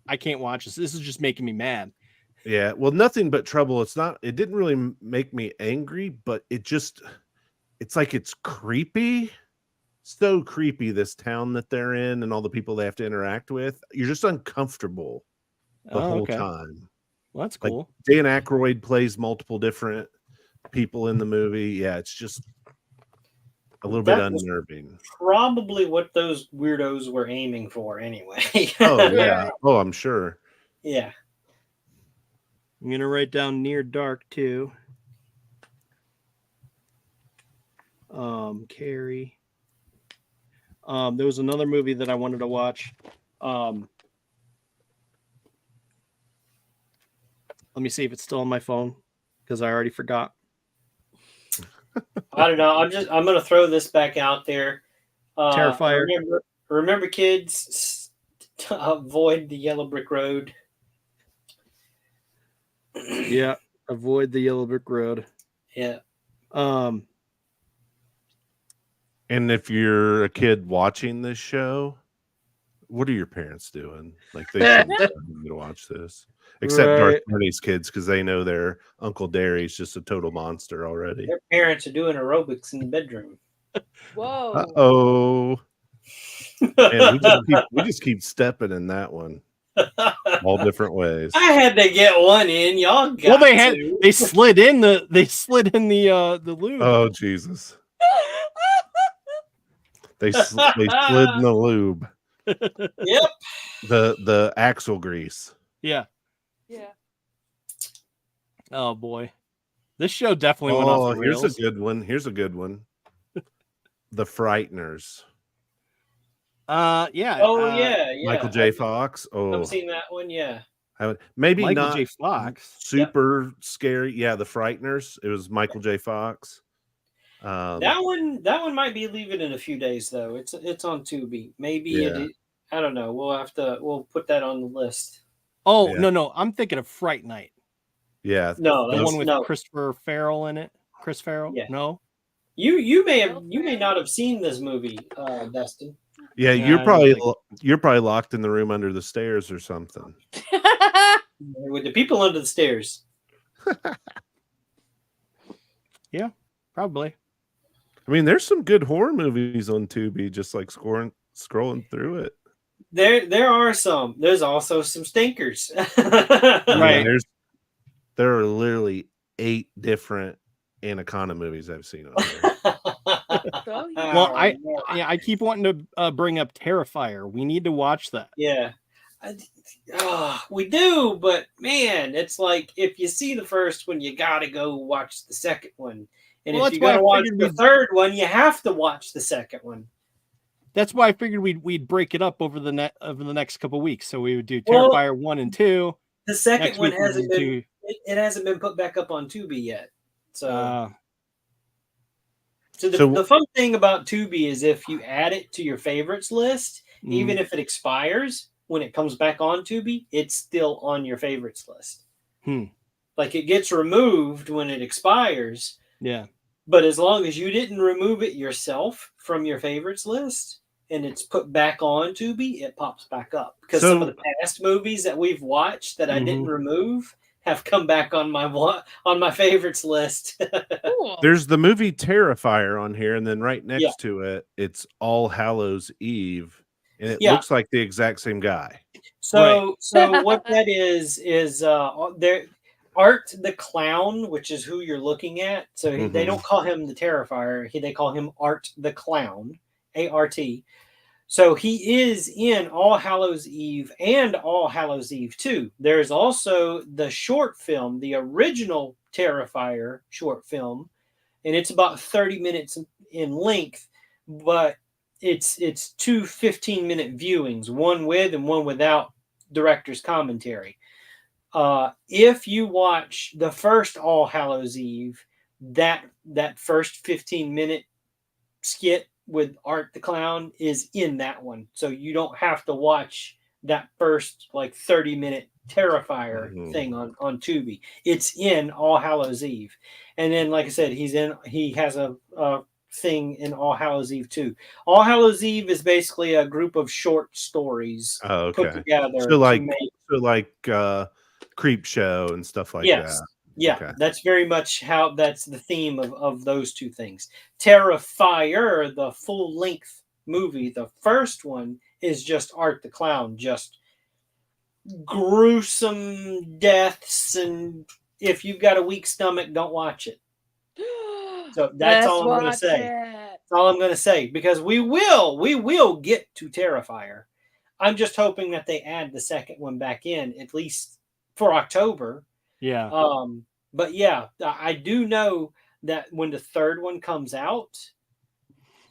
I can't watch this. This is just making me mad. Yeah. Well, Nothing But Trouble. It didn't really make me angry, but it's creepy. so creepy, this town that they're in and all the people they have to interact with. You're just uncomfortable the whole time. Well, that's like, cool. Dan Aykroyd plays multiple different people in the movie. Yeah, it's just a little bit unnerving. Probably what those weirdos were aiming for anyway. Oh, yeah. Oh, I'm sure. Yeah. I'm going to write down Near Dark, too. Carrie. There was another movie that I wanted to watch. Let me see if it's still on my phone because I already forgot. I don't know. I'm going to throw this back out there. Terrifier. Remember, kids, avoid the yellow brick road. Yeah, avoid the yellow brick road. Yeah. And if you're a kid watching this show, what are your parents doing? Like, they shouldn't tell you to watch this. Except Darth Marty's kids, because they know their Uncle Derry's just a total monster already. Their parents are doing aerobics in the bedroom. Whoa. Uh-oh. And we just keep stepping in that one. All different ways. I had to get one in. Y'all got they slid in the lube. Oh, Jesus. They slid in the lube. Yep. The axle grease. Yeah. Yeah. Oh boy. This show definitely went off the rails. Here's a good one. The Frighteners. Yeah. Oh, yeah. Michael J. Fox. Oh, I've seen that one. Yeah. Maybe Michael not J. Fox. Super scary. Yeah, The Frighteners. It was Michael J. Fox. That one might be leaving in a few days though. It's on Tubi. Maybe I don't know. We'll put that on the list. Oh no, I'm thinking of Fright Night. Yeah, no, the one with Christopher Farrell in it. Chris Farrell. Yeah. No, you may not have seen this movie, Dustin. Yeah, you're probably locked in the room under the stairs or something. With the people under the stairs. Yeah, probably. I mean, there's some good horror movies on Tubi, just like scrolling through it. There are some. There's also some stinkers. Right. Yeah, there are literally 8 different Anaconda movies I've seen on there. Well, I keep wanting to bring up Terrifier. We need to watch that. Yeah. We do, but man, it's like if you see the first one, you gotta go watch the second one. And if you're gonna watch the third one, you have to watch the second one. That's why I figured we'd break it up over the next couple of weeks. So we would do Terrifier 1 and 2. The second one hasn't been it hasn't been put back up on Tubi yet. So the fun thing about Tubi is if you add it to your favorites list, even if it expires, when it comes back on Tubi, it's still on your favorites list. Like it gets removed when it expires. Yeah. But as long as you didn't remove it yourself from your favorites list and it's put back on Tubi, it pops back up. Because some of the past movies that we've watched that I didn't remove have come back on my favorites list. There's the movie Terrifier on here, and then right next to it, it's All Hallows Eve, and it looks like the exact same guy. So what that is there. Art the Clown, which is who you're looking at. So they don't call him the Terrifier. They call him Art the Clown, A-R-T. So he is in All Hallows Eve and All Hallows Eve 2. There's also the short film, the original Terrifier short film, and it's about 30 minutes in length, but it's 2 15-minute viewings, one with and one without director's commentary. If you watch the first All Hallows Eve, that first 15-minute skit with Art the Clown is in that one. So you don't have to watch that first 30-minute Terrifier thing on Tubi. It's in All Hallows Eve. And then, like I said, he has a thing in All Hallows Eve 2. All Hallows Eve is basically a group of short stories put together. So like Creep Show and stuff like that. Yeah, Okay. that's very much that's the theme of those two things. Terrifier, the full length movie, the first one is just Art the Clown, just gruesome deaths, and if you've got a weak stomach, don't watch it. So that's all I'm going to say. That's all I'm going to say, because we will get to Terrifier. I'm just hoping that they add the second one back in, at least for October. Yeah. But yeah, I do know that when the third one comes out,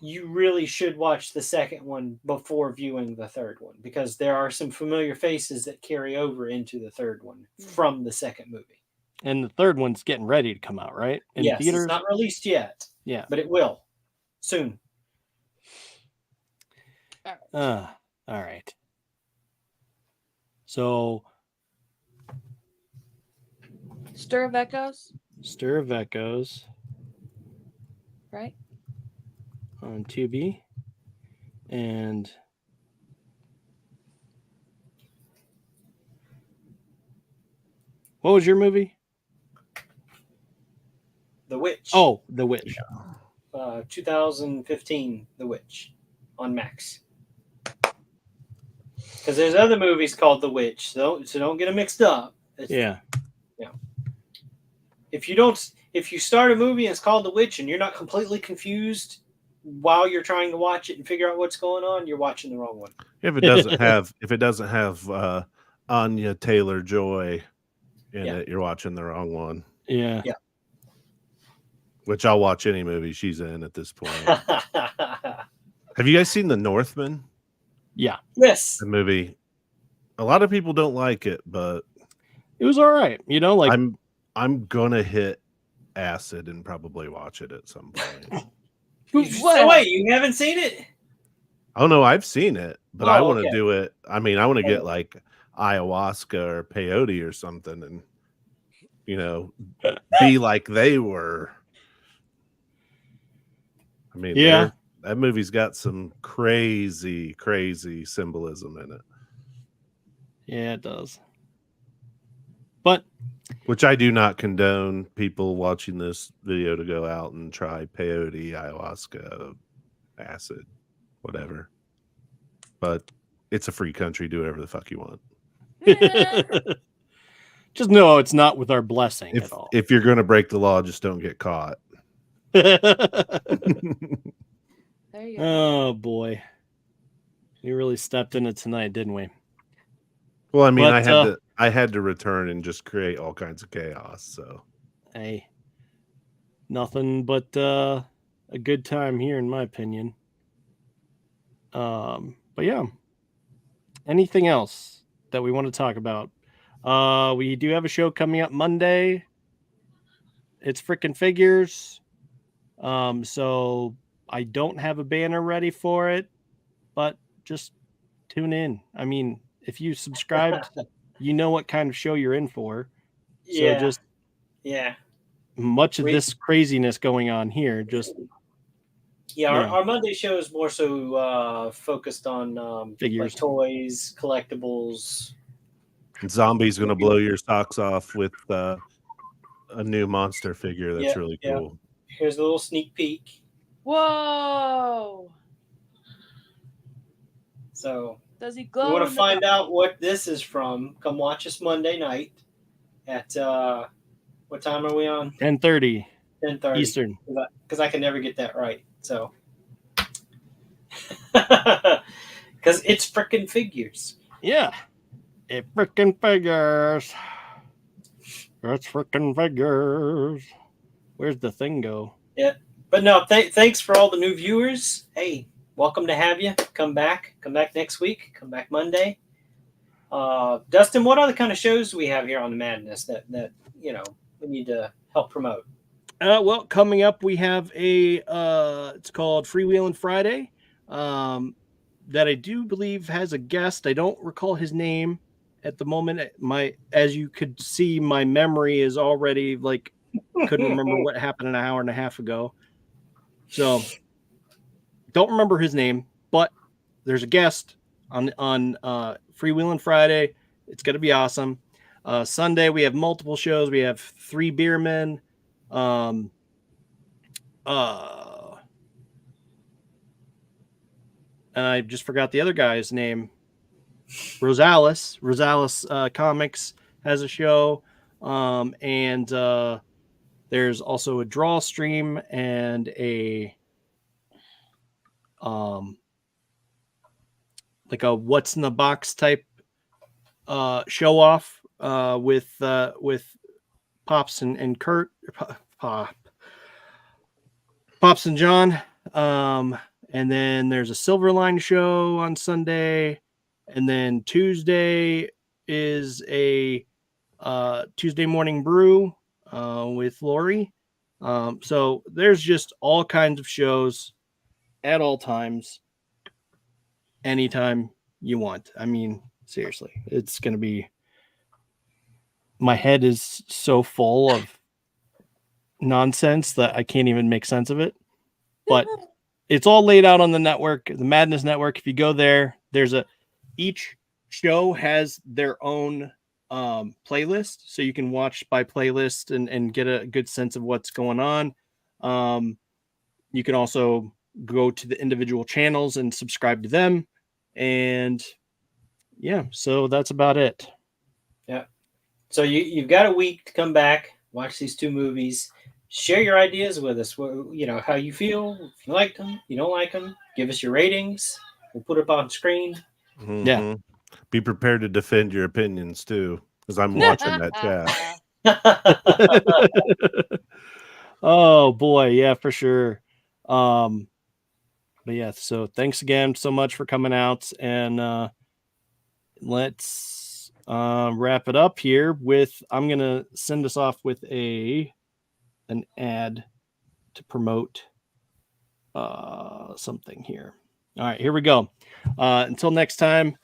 you really should watch the second one before viewing the third one, because there are some familiar faces that carry over into the third one from the second movie. And the third one's getting ready to come out, right? In yes, theaters? It's not released yet. Yeah. But it will soon. All right. So Stir of Echoes. Stir of Echoes. Right. On Tubi. And what was your movie? The Witch. Oh, The Witch. 2015, The Witch on Max. Because there's other movies called The Witch, so don't get them mixed up. Yeah. If you start a movie and it's called The Witch and you're not completely confused while you're trying to watch it and figure out what's going on, you're watching the wrong one. If it doesn't have Anya Taylor-Joy in it, you're watching the wrong one. Yeah. Yeah. Which I'll watch any movie she's in at this point. Have you guys seen The Northman? Yeah. Yes. The movie. A lot of people don't like it, but it was all right. You know, like I'm gonna hit acid and probably watch it at some point. So wait, you haven't seen it? Oh no, I've seen it, but I want to okay. do it. I mean, I want to get like ayahuasca or peyote or something, and be like they were. I mean, yeah, that movie's got some crazy, crazy symbolism in it. Yeah, it does. But which I do not condone people watching this video to go out and try peyote, ayahuasca, acid, whatever. But it's a free country. Do whatever the fuck you want. Just know it's not with our blessing at all. If you're going to break the law, just don't get caught. There you go. Oh boy, we really stepped in it tonight, didn't we? Well, I mean, I had to return and just create all kinds of chaos. So, hey, nothing but a good time here, in my opinion. But yeah, anything else that we want to talk about? We do have a show coming up Monday. It's Frickin' Figures. So I don't have a banner ready for it, but just tune in. I mean, if you subscribed, you know what kind of show you're in for. So much of this craziness going on here, just our Monday show is more so focused on figures, like toys, collectibles. Zombie's gonna blow your socks off with a new monster figure. That's really cool. Here's a little sneak peek. Whoa! So, does he glow? If you want to find out what this is from, come watch us Monday night at what time are we on? 10:30. 10:30 Eastern. Because I can never get that right. So, because it's frickin' figures. Yeah, it frickin' figures. It's frickin' figures. Where's the thing go? Yeah, but no. Thanks for all the new viewers. Hey, welcome to have you. Come back next week. Come back Monday. Dustin, what other kind of shows do we have here on the Madness that we need to help promote? Well, coming up we have it's called Freewheelin' Friday. That I do believe has a guest. I don't recall his name at the moment. As you could see, my memory is already like couldn't remember what happened an hour and a half ago. So don't remember his name, but there's a guest on Freewheelin' Friday. It's going to be awesome. Sunday we have multiple shows. We have 3 Beer Men. And I just forgot the other guy's name. Rosales Comics has a show. And there's also a draw stream and a like a what's in the box type show off with Pops and Kurt, Pops and John. And then there's a Silverline show on Sunday, and then Tuesday is a Tuesday morning brew with Lori. So there's just all kinds of shows at all times, anytime you want. I mean, seriously, it's going to be, my head is so full of nonsense that I can't even make sense of it, but it's all laid out on the network, the Madness Network. If you go there, each show has their own playlist, so you can watch by playlist and get a good sense of what's going on. You can also go to the individual channels and subscribe to them. And yeah, so that's about it. Yeah. So you've got a week to come back, watch these 2 movies, share your ideas with us. How you feel, if you liked them, you don't like them, give us your ratings. We'll put it up on screen. Mm-hmm. Yeah. Be prepared to defend your opinions too, because I'm watching that chat. Oh boy, yeah, for sure. But yeah, so thanks again so much for coming out, and let's wrap it up here with, I'm gonna send us off with an ad to promote something here. All right, here we go. Until next time,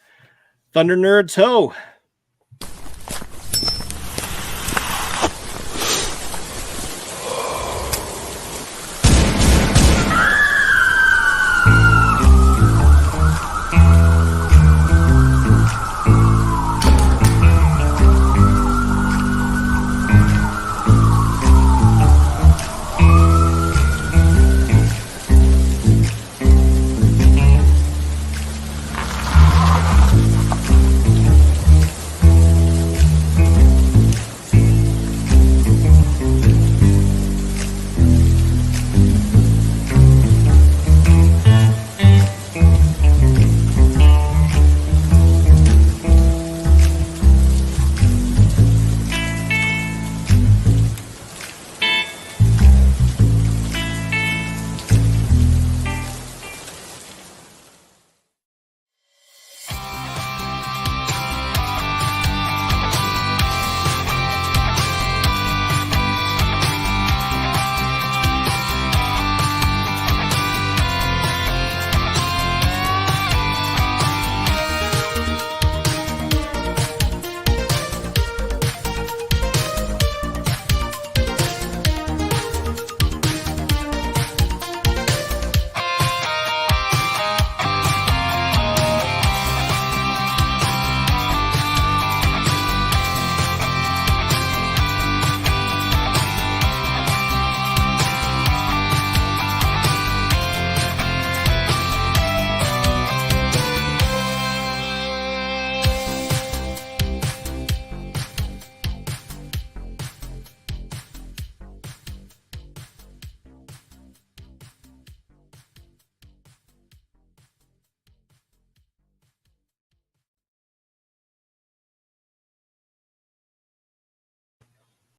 Thunder Nerds ho!